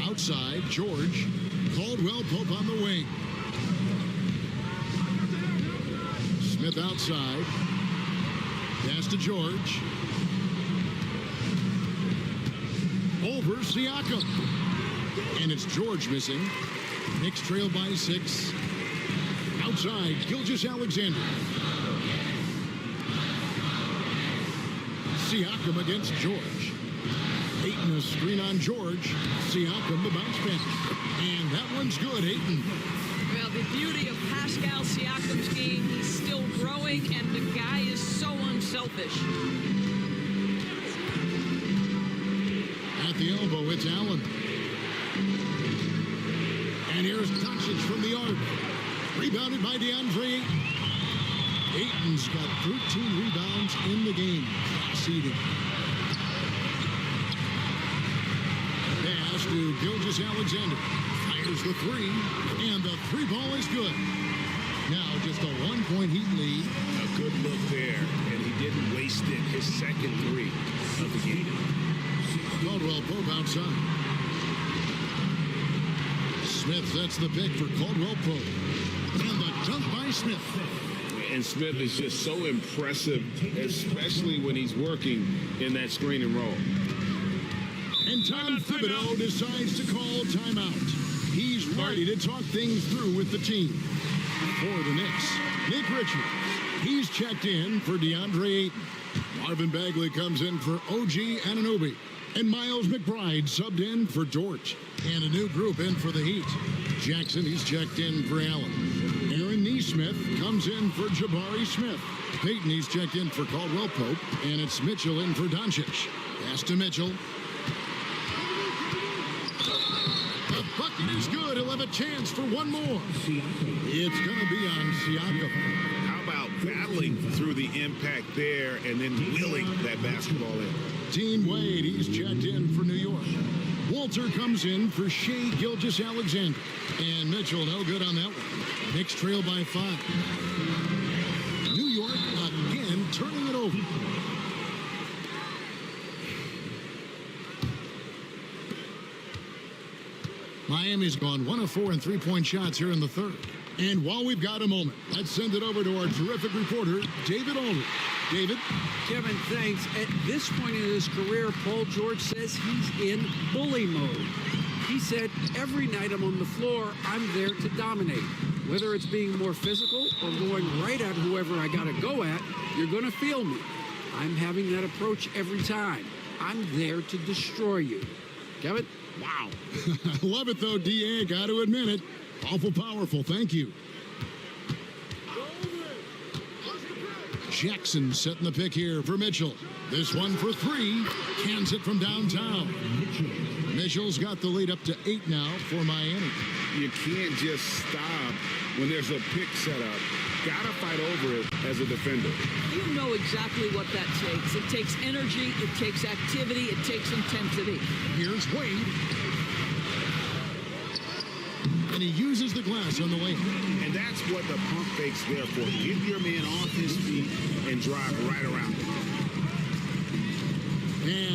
Speaker 1: Outside, George. Caldwell Pope on the wing. Smith outside. Pass to George. Over Siakam. And it's George missing. Knicks trail by 6. Outside, Gilgeous-Alexander. Siakam against George. Ayton a screen on George. Siakam the bounce pass. And that one's good, Ayton.
Speaker 3: Well, the beauty of Pascal Siakam's game, he's still growing, and the guy is so unselfish.
Speaker 1: At the elbow, it's Allen. And here's Doncic from the arc. Rebounded by DeAndre Ayton. Ayton's got 13 rebounds in the game. Seeding. Pass to Gilgeous-Alexander. Fires the 3. And the 3 ball is good. Now just a 1-point Heat lead.
Speaker 2: A good look there. And he didn't waste it. His second three of the game.
Speaker 1: Caldwell Pope outside. Smith sets the pick for Caldwell Pope. And the dunk by Smith.
Speaker 2: And Smith is just so impressive, especially when he's working in that screen and roll.
Speaker 1: And Tom Thibodeau decides to call timeout. He's ready to talk things through with the team. For the Knicks, Nick Richards. He's checked in for DeAndre Ayton. Marvin Bagley comes in for OG Anunoby. And Miles McBride subbed in for Dort. And a new group in for the Heat. Jackson, he's checked in for Allen. Aaron Nesmith comes in for Jabari Smith. Peyton, he's checked in for Caldwell Pope. And it's Mitchell in for Doncic. Pass to Mitchell. The bucket is good. He'll have a chance for one more. It's going to be on Siakam.
Speaker 2: How about battling through the impact there and then wheeling that basketball in?
Speaker 1: Dean Wade, he's checked in for New York. Walter comes in for Shai Gilgeous-Alexander. And Mitchell, no good on that one. Knicks trail by 5. New York again turning it over. Miami's gone 1 of 4 in three-point shots here in the third. And while we've got a moment, let's send it over to our terrific reporter, David Aldridge. David?
Speaker 4: Kevin, thanks. At this point in his career, Paul George says he's in bully mode. He said, every night I'm on the floor, I'm there to dominate. Whether it's being more physical or going right at whoever I got to go at, you're going to feel me. I'm having that approach every time. I'm there to destroy you. Kevin?
Speaker 1: Wow. I love it, though, D.A. Got to admit it. Awful powerful. Thank you. Jackson setting the pick here for Mitchell. This one for 3. Cans it from downtown. Mitchell's got the lead up to 8 now for Miami.
Speaker 2: You can't just stop when there's a pick set up. Gotta fight over it as a defender.
Speaker 3: You know exactly what that takes. It takes energy, it takes activity, it takes intensity.
Speaker 1: Here's Wade. And he uses the glass on the way.
Speaker 2: And that's what the pump fake's there for. Get your man off his feet and drive right around him.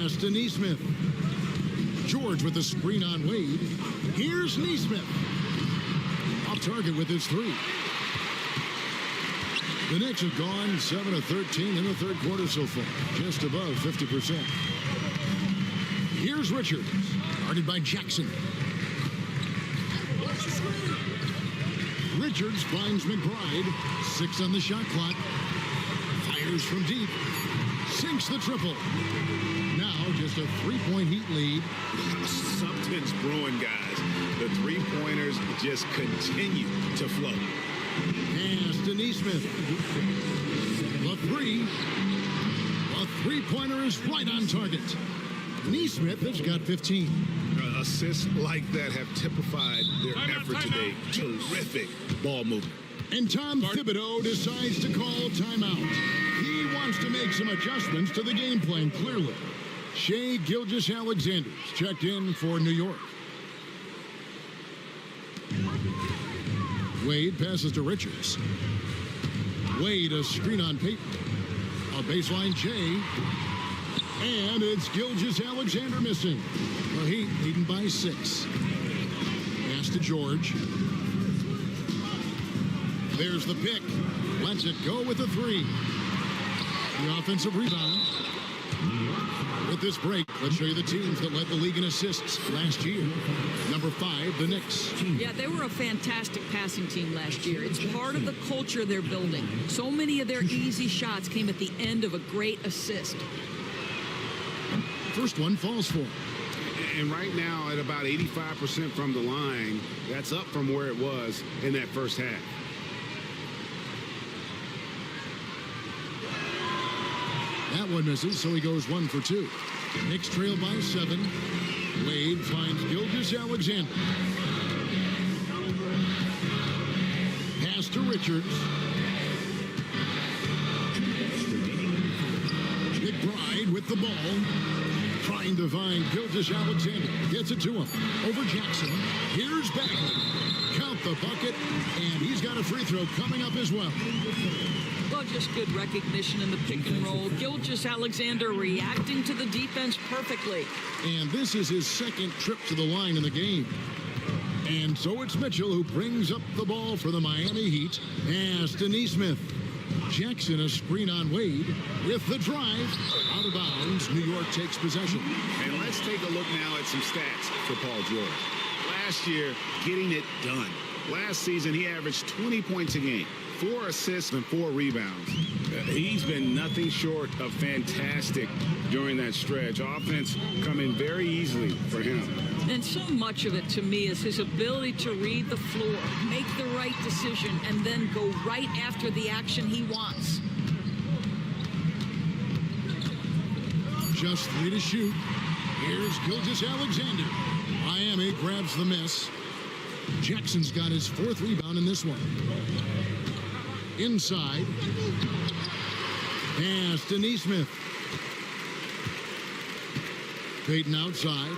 Speaker 1: Pass to Nesmith. George with the screen on Wade. Here's Nesmith. Off target with his 3. The Knicks have gone 7 of 13 in the third quarter so far, just above 50%. Here's Richards, guarded by Jackson. Richards finds McBride, 6 on the shot clock. Fires from deep, sinks the triple. Now just a 3-point Heat lead.
Speaker 2: Something's brewing, guys. The three-pointers just continue to flow.
Speaker 1: Pass to Nesmith. The 3. A three-pointer is right on target. Nesmith has got 15.
Speaker 2: Assists like that have typified their effort today. Terrific ball movement.
Speaker 1: And Tom Thibodeau decides to call timeout. He wants to make some adjustments to the game plan, clearly. Shai Gilgeous-Alexander checked in for New York. Wade passes to Richards. Wade, a screen on Peyton. A baseline J. And it's Gilgeous-Alexander missing. The Heat leading by 6. Pass to George. There's the pick. Lets it go with a 3. The offensive rebound. With this break, let's show you the teams that led the league in assists last year. Number 5, the Knicks.
Speaker 3: Yeah, they were a fantastic passing team last year. It's part of the culture they're building. So many of their easy shots came at the end of a great assist.
Speaker 1: First one falls for him.
Speaker 2: And right now, at about 85% from the line, that's up from where it was in that first half.
Speaker 1: That one misses, so he goes 1 for 2. Knicks trail by 7. Wade finds Gilgeous-Alexander. Pass to Richards. McBride with the ball. Trying to find Gilgeous-Alexander. Gets it to him. Over Jackson. Here's Bagley. Count the bucket, and he's got a free throw coming up as well.
Speaker 3: Well, just good recognition in the pick and roll. Gilgeous-Alexander reacting to the defense perfectly.
Speaker 1: And this is his second trip to the line in the game. And so it's Mitchell who brings up the ball for the Miami Heat. As to Nesmith. Jackson, a screen on Wade with the drive. Out of bounds. New York takes possession.
Speaker 2: And let's take a look now at some stats for Paul George. Last year, getting it done. Last season, he averaged 20 points a game, 4 assists and 4 rebounds. He's been nothing short of fantastic during that stretch. Offense coming very easily for him.
Speaker 3: And so much of it, to me, is his ability to read the floor, make the right decision, and then go right after the action he wants.
Speaker 1: Just 3 to shoot. Here's Gilgeous-Alexander. Miami grabs the miss. Jackson's got his 4th rebound in this one. Inside. Pass to Nesmith. Payton outside.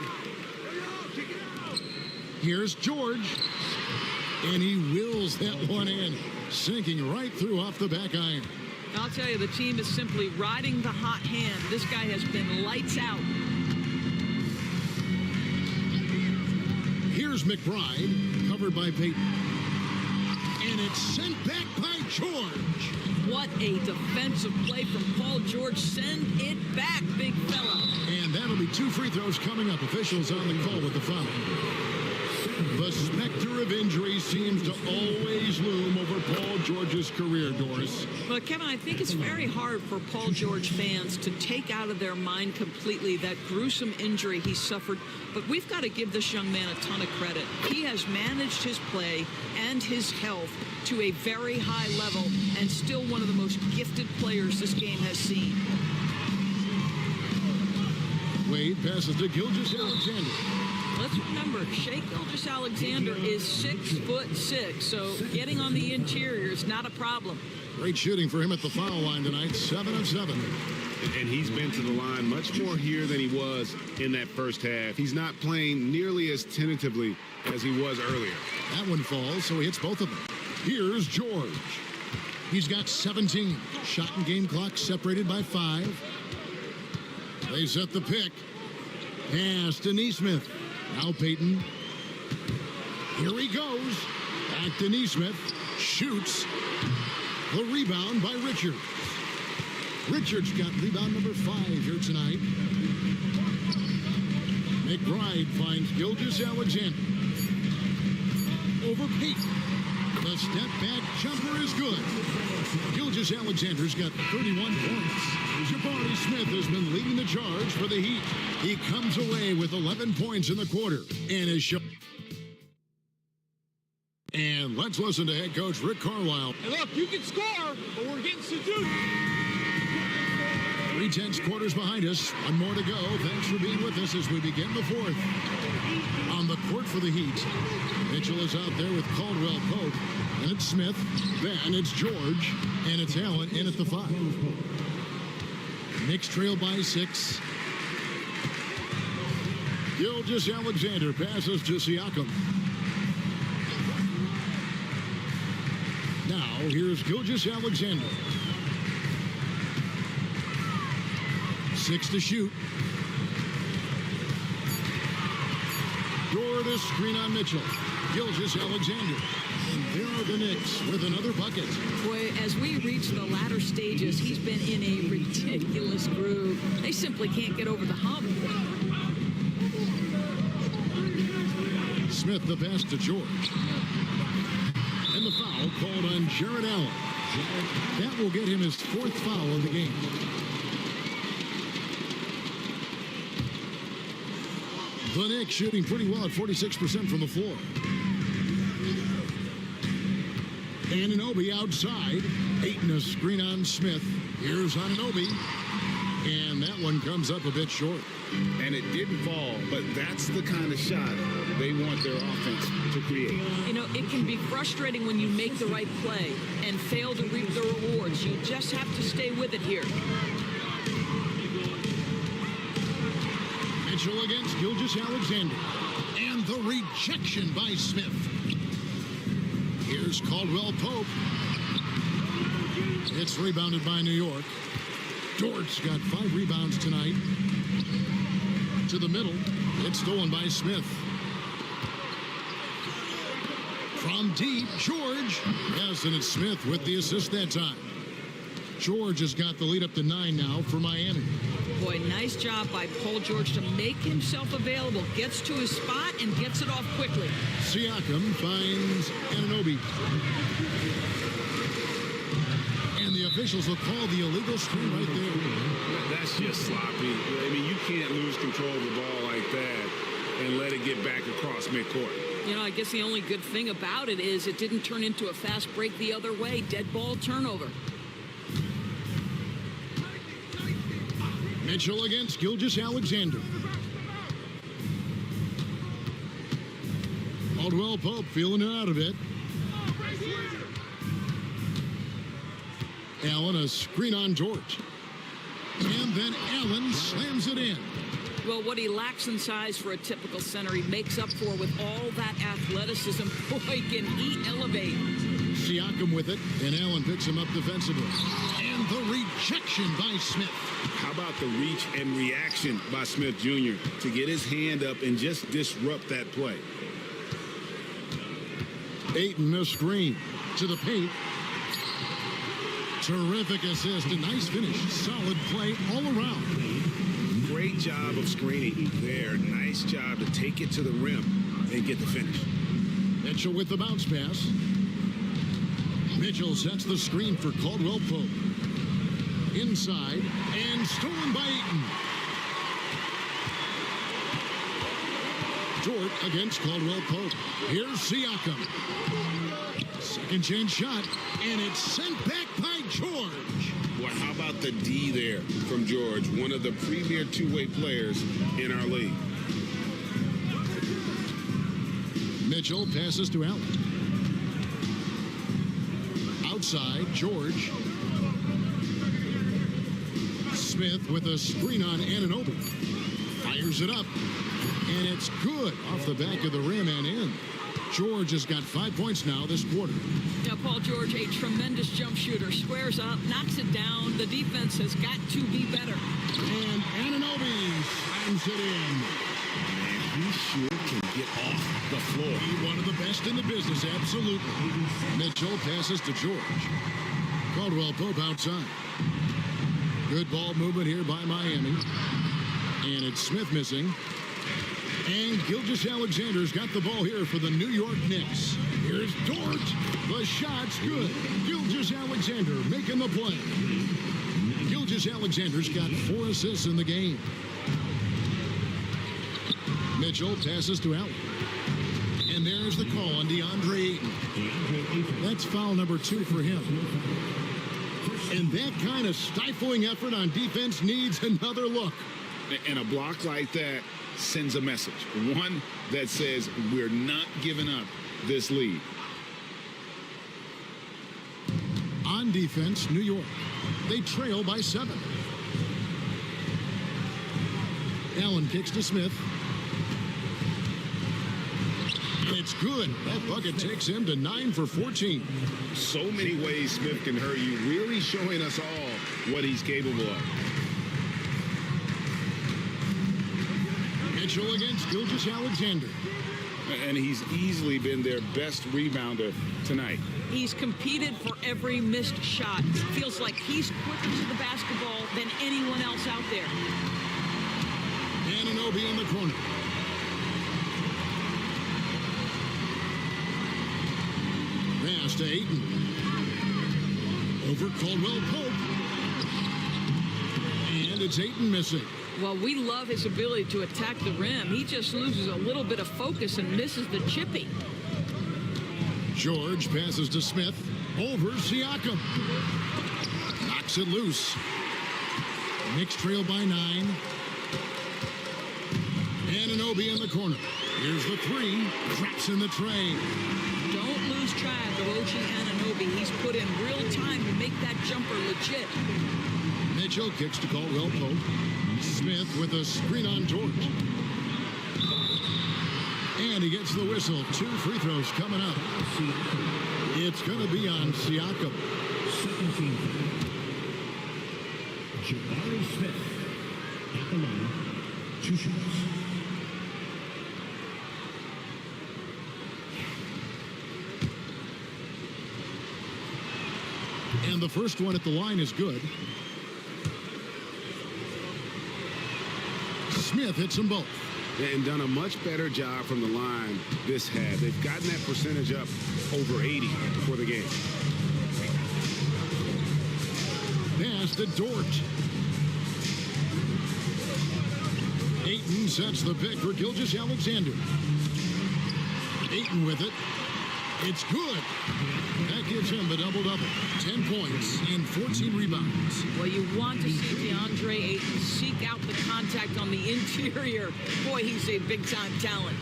Speaker 1: Here's George. And he wills that one in. Sinking right through off the back iron.
Speaker 3: I'll tell you, the team is simply riding the hot hand. This guy has been lights out.
Speaker 1: Here's McBride, covered by Payton. And it's sent back by George.
Speaker 3: What a defensive play from Paul George. Send it back, big fella.
Speaker 1: And that'll be 2 free throws coming up. Officials on the call with the foul. The specter of injury seems to always loom over Paul George's career, Doris.
Speaker 3: Well, Kevin, I think it's very hard for Paul George fans to take out of their mind completely that gruesome injury he suffered. But we've got to give this young man a ton of credit. He has managed his play and his health to a very high level and still one of the most gifted players this game has seen.
Speaker 1: Wade passes to Gilgeous-Alexander.
Speaker 3: Let's remember, Shai Gilgeous-Alexander is 6'6", so getting on the interior is not a problem.
Speaker 1: Great shooting for him at the foul line tonight, 7 of 7.
Speaker 2: And he's been to the line much more here than he was in that first half. He's not playing nearly as tentatively as he was earlier.
Speaker 1: That one falls, so he hits both of them. Here's George. He's got 17. Shot and game clock separated by 5. They set the pick. Pass to Nesmith. Now Payton. Here he goes. Back to Nesmith. Shoots. The rebound by Richards. Richards got rebound number 5 here tonight. McBride finds Gilgeous-Alexander. Over Payton. The step back jumper is good. Gilgeous-Alexander's got 31 points. Jabari Smith has been leading the charge for the Heat. He comes away with 11 points in the quarter and is shown. And let's listen to head coach Rick Carlisle.
Speaker 8: Hey, look, you can score, but we're getting seduced.
Speaker 1: 3/10 quarters behind us. One more to go. Thanks for being with us as we begin the 4th. On the court for the Heat, Mitchell is out there with Caldwell Pope. And it's Smith. Then it's George. And it's Allen in at the 5. Knicks trail by 6. Gilgeous-Alexander passes to Siakam. Now here's Gilgeous-Alexander. 6 to shoot. Door to screen on Mitchell. Gilgeous-Alexander. And there are the Knicks with another bucket.
Speaker 3: Boy, as we reach the latter stages, he's been in a ridiculous groove. They simply can't get over the hump.
Speaker 1: Smith the pass to George. And the foul called on Jared Allen. That will get him his 4th foul of the game. The Knicks shooting pretty well at 46% from the floor. Anunoby outside. Payton a screen on Smith. Here's Anunoby. And that one comes up a bit short.
Speaker 2: And it didn't fall, but that's the kind of shot they want their offense to create.
Speaker 3: You know, it can be frustrating when you make the right play and fail to reap the rewards. You just have to stay with it here.
Speaker 1: Mitchell against Gilgeous-Alexander. And the rejection by Smith. Here's Caldwell Pope. It's rebounded by New York. Dort's got 5 rebounds tonight. To the middle. It's stolen by Smith. From deep, George. Yes, and it's Smith with the assist that time. George has got the lead up to 9 now for Miami.
Speaker 3: Boy, nice job by Paul George to make himself available. Gets to his spot and gets it off quickly.
Speaker 1: Siakam finds Anunoby. And the officials will call the illegal screen right there.
Speaker 2: That's just sloppy. I mean, you can't lose control of the ball like that and let it get back across midcourt.
Speaker 3: You know, I guess the only good thing about it is it didn't turn into a fast break the other way. Dead ball turnover.
Speaker 1: Mitchell against Gilgeous-Alexander. Caldwell Pope feeling it out of it. Allen, a screen on George. And then Allen slams it in.
Speaker 3: Well, what he lacks in size for a typical center, he makes up for with all that athleticism. Boy, can he elevate.
Speaker 1: Siakam with it, and Allen picks him up defensively. And the rejection by Smith.
Speaker 2: How about the reach and reaction by Smith Jr. to get his hand up and just disrupt that play?
Speaker 1: Ayton, a screen to the paint. Terrific assist, a nice finish. Solid play all around.
Speaker 2: Great job of screening there. Nice job to take it to the rim and get the finish.
Speaker 1: Mitchell with the bounce pass. Mitchell sets the screen for Caldwell Pope. Inside and stolen by Ayton. Dort against Caldwell Pope. Here's Siakam. Second chance shot, and it's sent back by George.
Speaker 2: Well, how about the D there from George, one of the premier two-way players in our league.
Speaker 1: Mitchell passes to Allen. Outside, George. Smith with a screen on Anunoby. Fires it up. And it's good off the back of the rim and in. George has got 5 points now this quarter.
Speaker 3: Now, Paul George, a tremendous jump shooter, squares up, knocks it down. The defense has got to be better.
Speaker 1: And Anunoby slams it in.
Speaker 2: And he sure can get off the floor.
Speaker 1: One of the best in the business, absolutely. Mitchell passes to George. Caldwell Pope outside. Good ball movement here by Miami. And it's Smith missing. And Gilgeous-Alexander's got the ball here for the New York Knicks. Here's Dort. The shot's good. Gilgeous-Alexander making the play. Gilgeous-Alexander's got 4 assists in the game. Mitchell passes to Allen. And there's the call on DeAndre Ayton. That's foul number 2 for him. And that kind of stifling effort on defense needs another look.
Speaker 2: And a block like that sends a message. One that says we're not giving up this lead.
Speaker 1: On defense, New York. They trail by 7. Allen kicks to Smith. And it's good. That bucket takes him to 9 for 14.
Speaker 2: So many ways Smith can hurt you, really showing us all what he's capable of.
Speaker 1: Mitchell against Gilgeous-Alexander.
Speaker 2: And he's easily been their best rebounder tonight.
Speaker 3: He's competed for every missed shot. Feels like he's quicker to the basketball than anyone else out there.
Speaker 1: Anunoby in the corner. Pass to Ayton. Over Caldwell Pope. And it's Ayton missing.
Speaker 3: Well, we love his ability to attack the rim. He just loses a little bit of focus and misses the chippy.
Speaker 1: George passes to Smith. Over Siakam. Knocks it loose. Knicks trail by 9. Anunoby in the corner. Here's the 3. Drops in the tray.
Speaker 3: Don't lose track of OG Anunoby. He's put in real time to make that jumper legit.
Speaker 1: Mitchell kicks to Caldwell Pope. Smith with a screen on George. And he gets the whistle. 2 free throws coming up. It's going to be on Siakam.
Speaker 9: 17 foul. Jabari Smith at the line, 2 shots.
Speaker 1: And the first one at the line is good. Smith hits them both.
Speaker 2: And done a much better job from the line this half. They've gotten that percentage up over 80 for the game.
Speaker 1: Pass to Dort. Ayton sets the pick for Gilgeous-Alexander. Ayton with it. It's good. That gives him the double-double. 10 points and 14 rebounds.
Speaker 3: Well, you want to see DeAndre Ayton seek out the contact on the interior. Boy, he's a big-time talent.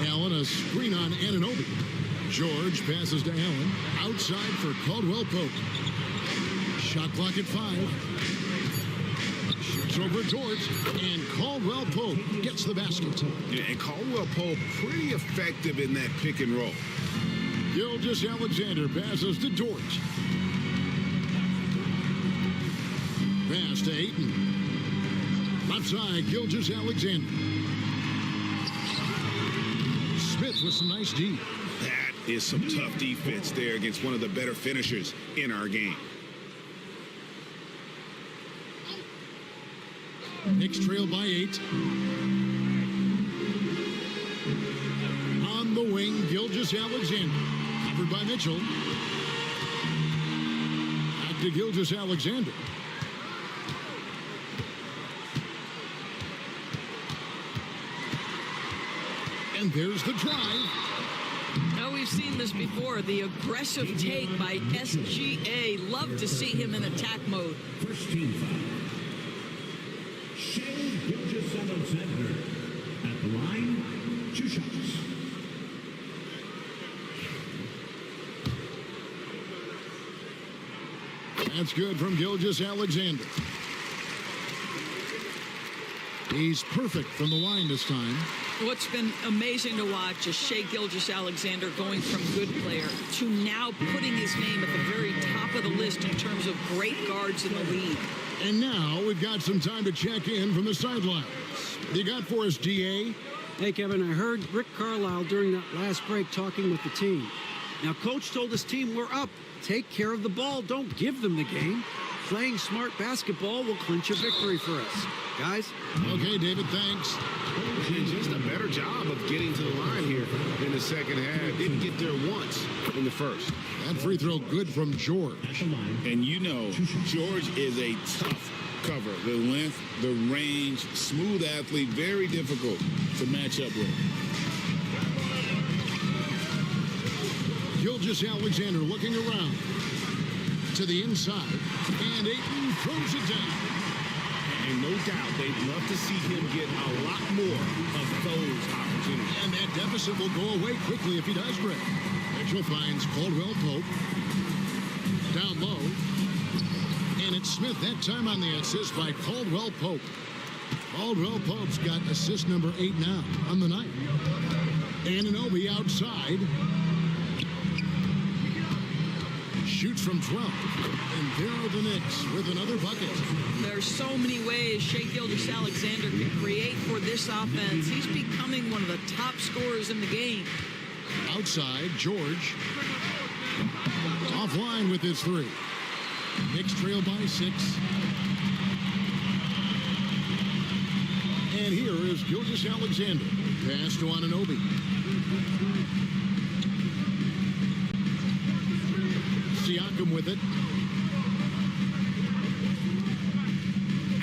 Speaker 1: Allen, a screen on Anunoby. George passes to Allen. Outside for Caldwell Pope. Shot clock at 5. Shoots over Dort, and Caldwell Pope gets the basket.
Speaker 2: Yeah, and Caldwell Pope pretty effective in that pick and roll.
Speaker 1: Gilgeous-Alexander passes to Dort. Pass to Ayton. Left side, Gilgeous-Alexander. Smith with some nice D.
Speaker 2: That is some tough defense there against one of the better finishers in our game.
Speaker 1: Knicks trail by 8. On the wing, Gilgeous-Alexander. Covered by Mitchell. Back to Gilgeous-Alexander. And there's the drive.
Speaker 3: Now, we've seen this before. The aggressive take by SGA. Love to see him in attack mode.
Speaker 9: First team foul. Gilgeous-Alexander at the line, 2 shots.
Speaker 1: That's good from Gilgeous-Alexander. He's perfect from the line this time.
Speaker 3: What's been amazing to watch is Shai Gilgeous-Alexander going from good player to now putting his name at the very top of the list in terms of great guards in the league.
Speaker 1: And now we've got some time to check in from the sidelines. You got for us, DA?
Speaker 4: Hey, Kevin, I heard Rick Carlisle during that last break talking with the team. Now, Coach told his team, we're up. Take care of the ball. Don't give them the game. Playing smart basketball will clinch a victory for us. Guys?
Speaker 1: Okay, David, thanks.
Speaker 2: And just a better job of getting to the line here in the second half. Didn't get there once in the first.
Speaker 1: That free throw good from George.
Speaker 2: And you know, George is a tough cover. The length, the range, smooth athlete, very difficult to match up with.
Speaker 1: Gilgeous-Alexander looking around to the inside, and Ayton throws it down.
Speaker 2: And no doubt they'd love to see him get a lot more of those opportunities.
Speaker 1: And that deficit will go away quickly if he does, Greg. Mitchell finds Caldwell Pope down low. And it's Smith that time on the assist by Caldwell Pope. Caldwell Pope's got assist number 8 now on the night. Anunoby outside. Shoots from 12. And there are the Knicks with another bucket.
Speaker 3: There's so many ways Shai Gilgeous-Alexander can create for this offense. He's becoming one of the top scorers in the game.
Speaker 1: Outside, George. Offline with his 3. Knicks trail by 6. And here is Gilgeous-Alexander. Pass to Anunoby. Siakam with it.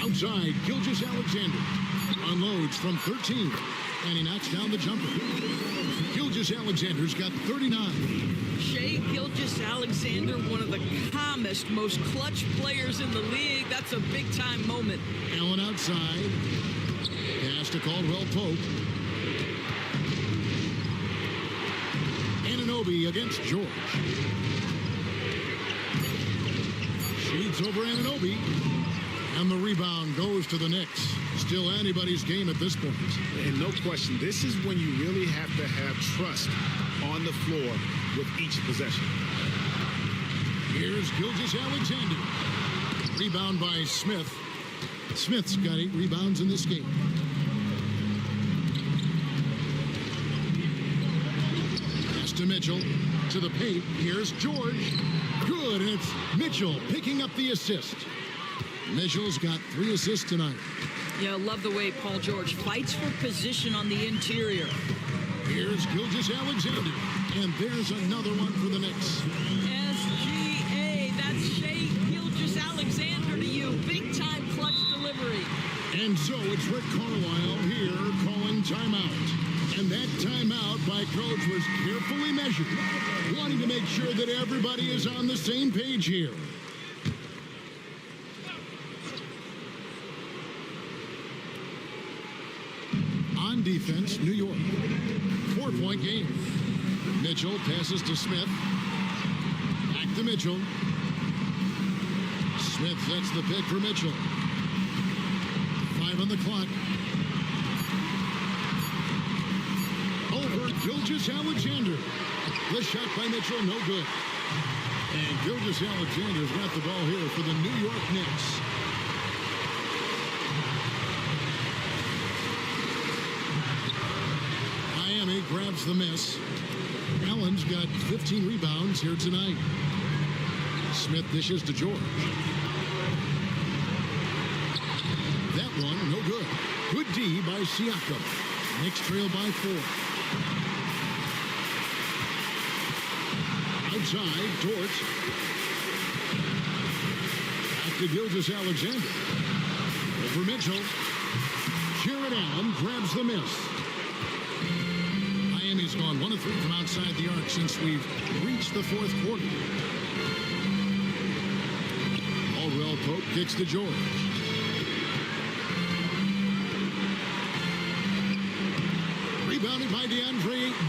Speaker 1: Outside, Gilgeous-Alexander unloads from 13, and he knocks down the jumper. Gilgeous-Alexander's got 39.
Speaker 3: Shai Gilgeous-Alexander, one of the calmest, most clutch players in the league. That's a big-time moment.
Speaker 1: Allen outside. Pass to Caldwell Pope. Anunoby against George. Sheets over Anunoby. And the rebound goes to the Knicks. Still anybody's game at this point.
Speaker 2: And no question, this is when you really have to have trust on the floor with each possession.
Speaker 1: Here's Gilgeous-Alexander. Rebound by Smith. Smith's got 8 rebounds in this game. Pass to Mitchell. To the paint. Here's George. Good. And it's Mitchell picking up the assist. Mitchell's got 3 assists tonight.
Speaker 3: Yeah, I love the way Paul George fights for position on the interior.
Speaker 1: Here's Gilgeous-Alexander. And there's another one for the Knicks.
Speaker 3: SGA, that's Shea Gilgeous-Alexander to you. Big-time clutch delivery.
Speaker 1: And so it's Rick Carlisle here calling timeout. And that timeout by Coach was carefully measured, wanting to make sure that everybody is on the same page here. On defense, New York. 4-point game. Mitchell passes to Smith. Back to Mitchell. Smith sets the pick for Mitchell. 5 on the clock. Over Gilgeous-Alexander. The shot by Mitchell, no good. And Gilgeous-Alexander's got the ball here for the New York Knicks. Miami grabs the miss. Allen's got 15 rebounds here tonight. Smith dishes to George. That one, no good. Good D by Siakam. Knicks trail by 4. Outside, Dort. Back to Gilgeous-Alexander. Over Mitchell. Jared Allen grabs the miss. Miami's gone 1 of 3 from outside the arc since we've reached the 4th quarter. Caldwell Pope kicks to George. Rebounded by DeAndre Ayton.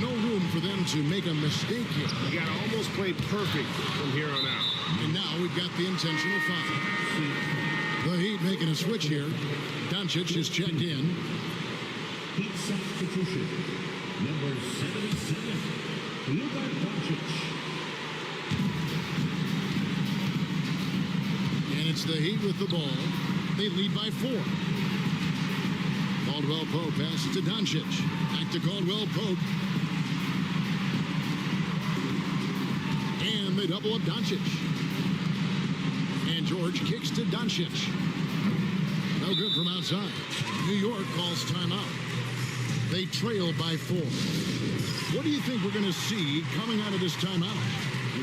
Speaker 1: No room for them to make a mistake here.
Speaker 2: You got to almost play perfect from here on out.
Speaker 1: And now we've got the intentional foul. The Heat making a switch here. Doncic is checked in.
Speaker 9: Heat substitution. Number 77, Luka Doncic.
Speaker 1: And it's the Heat with the ball. They lead by 4. Caldwell Pope passes to Doncic. Back to Caldwell Pope. And they double up Doncic. And George kicks to Doncic. No good from outside. New York calls timeout. They trail by 4. What do you think we're going to see coming out of this timeout?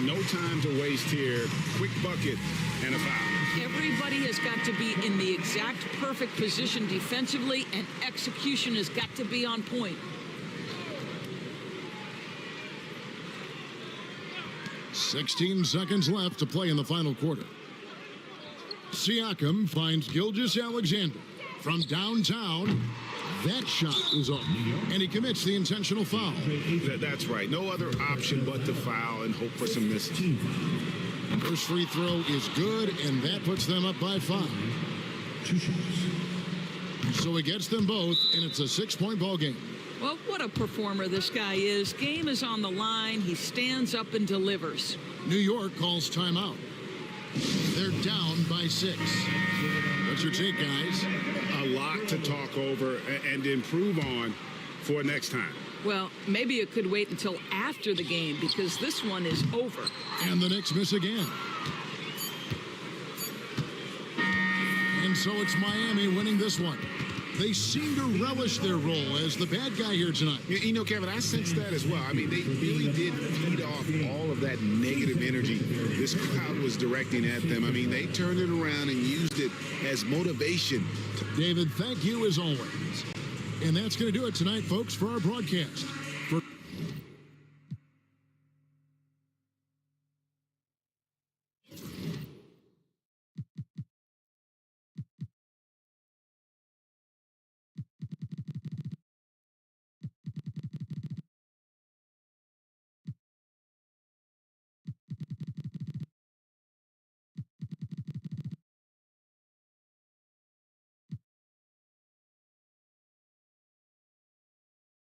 Speaker 2: No time to waste here. Quick bucket and a foul.
Speaker 3: Everybody has got to be in the exact perfect position defensively, and execution has got to be on point.
Speaker 1: "16 seconds left to play in the final quarter. Siakam finds Gilgeous-Alexander from downtown. That shot is off, and he commits the intentional foul.
Speaker 2: That's right. No other option but to foul and hope for some misses.
Speaker 1: First free throw is good, and that puts them up by 5.
Speaker 9: 2 shots.
Speaker 1: So he gets them both, and it's a 6-point ball game.
Speaker 3: Well, what a performer this guy is. Game is on the line. He stands up and delivers.
Speaker 1: New York calls timeout. They're down by 6. What's your take, guys?
Speaker 2: A lot to talk over and improve on for next time.
Speaker 3: Well, maybe it could wait until after the game because this one is over.
Speaker 1: And the Knicks miss again. And so it's Miami winning this one. They seem to relish their role as the bad guy here tonight.
Speaker 2: You know, Kevin, I sense that as well. I mean, they really did feed off all of that negative energy this crowd was directing at them. I mean, they turned it around and used it as motivation.
Speaker 1: David, thank you as always. And that's going to do it tonight, folks, for our broadcast.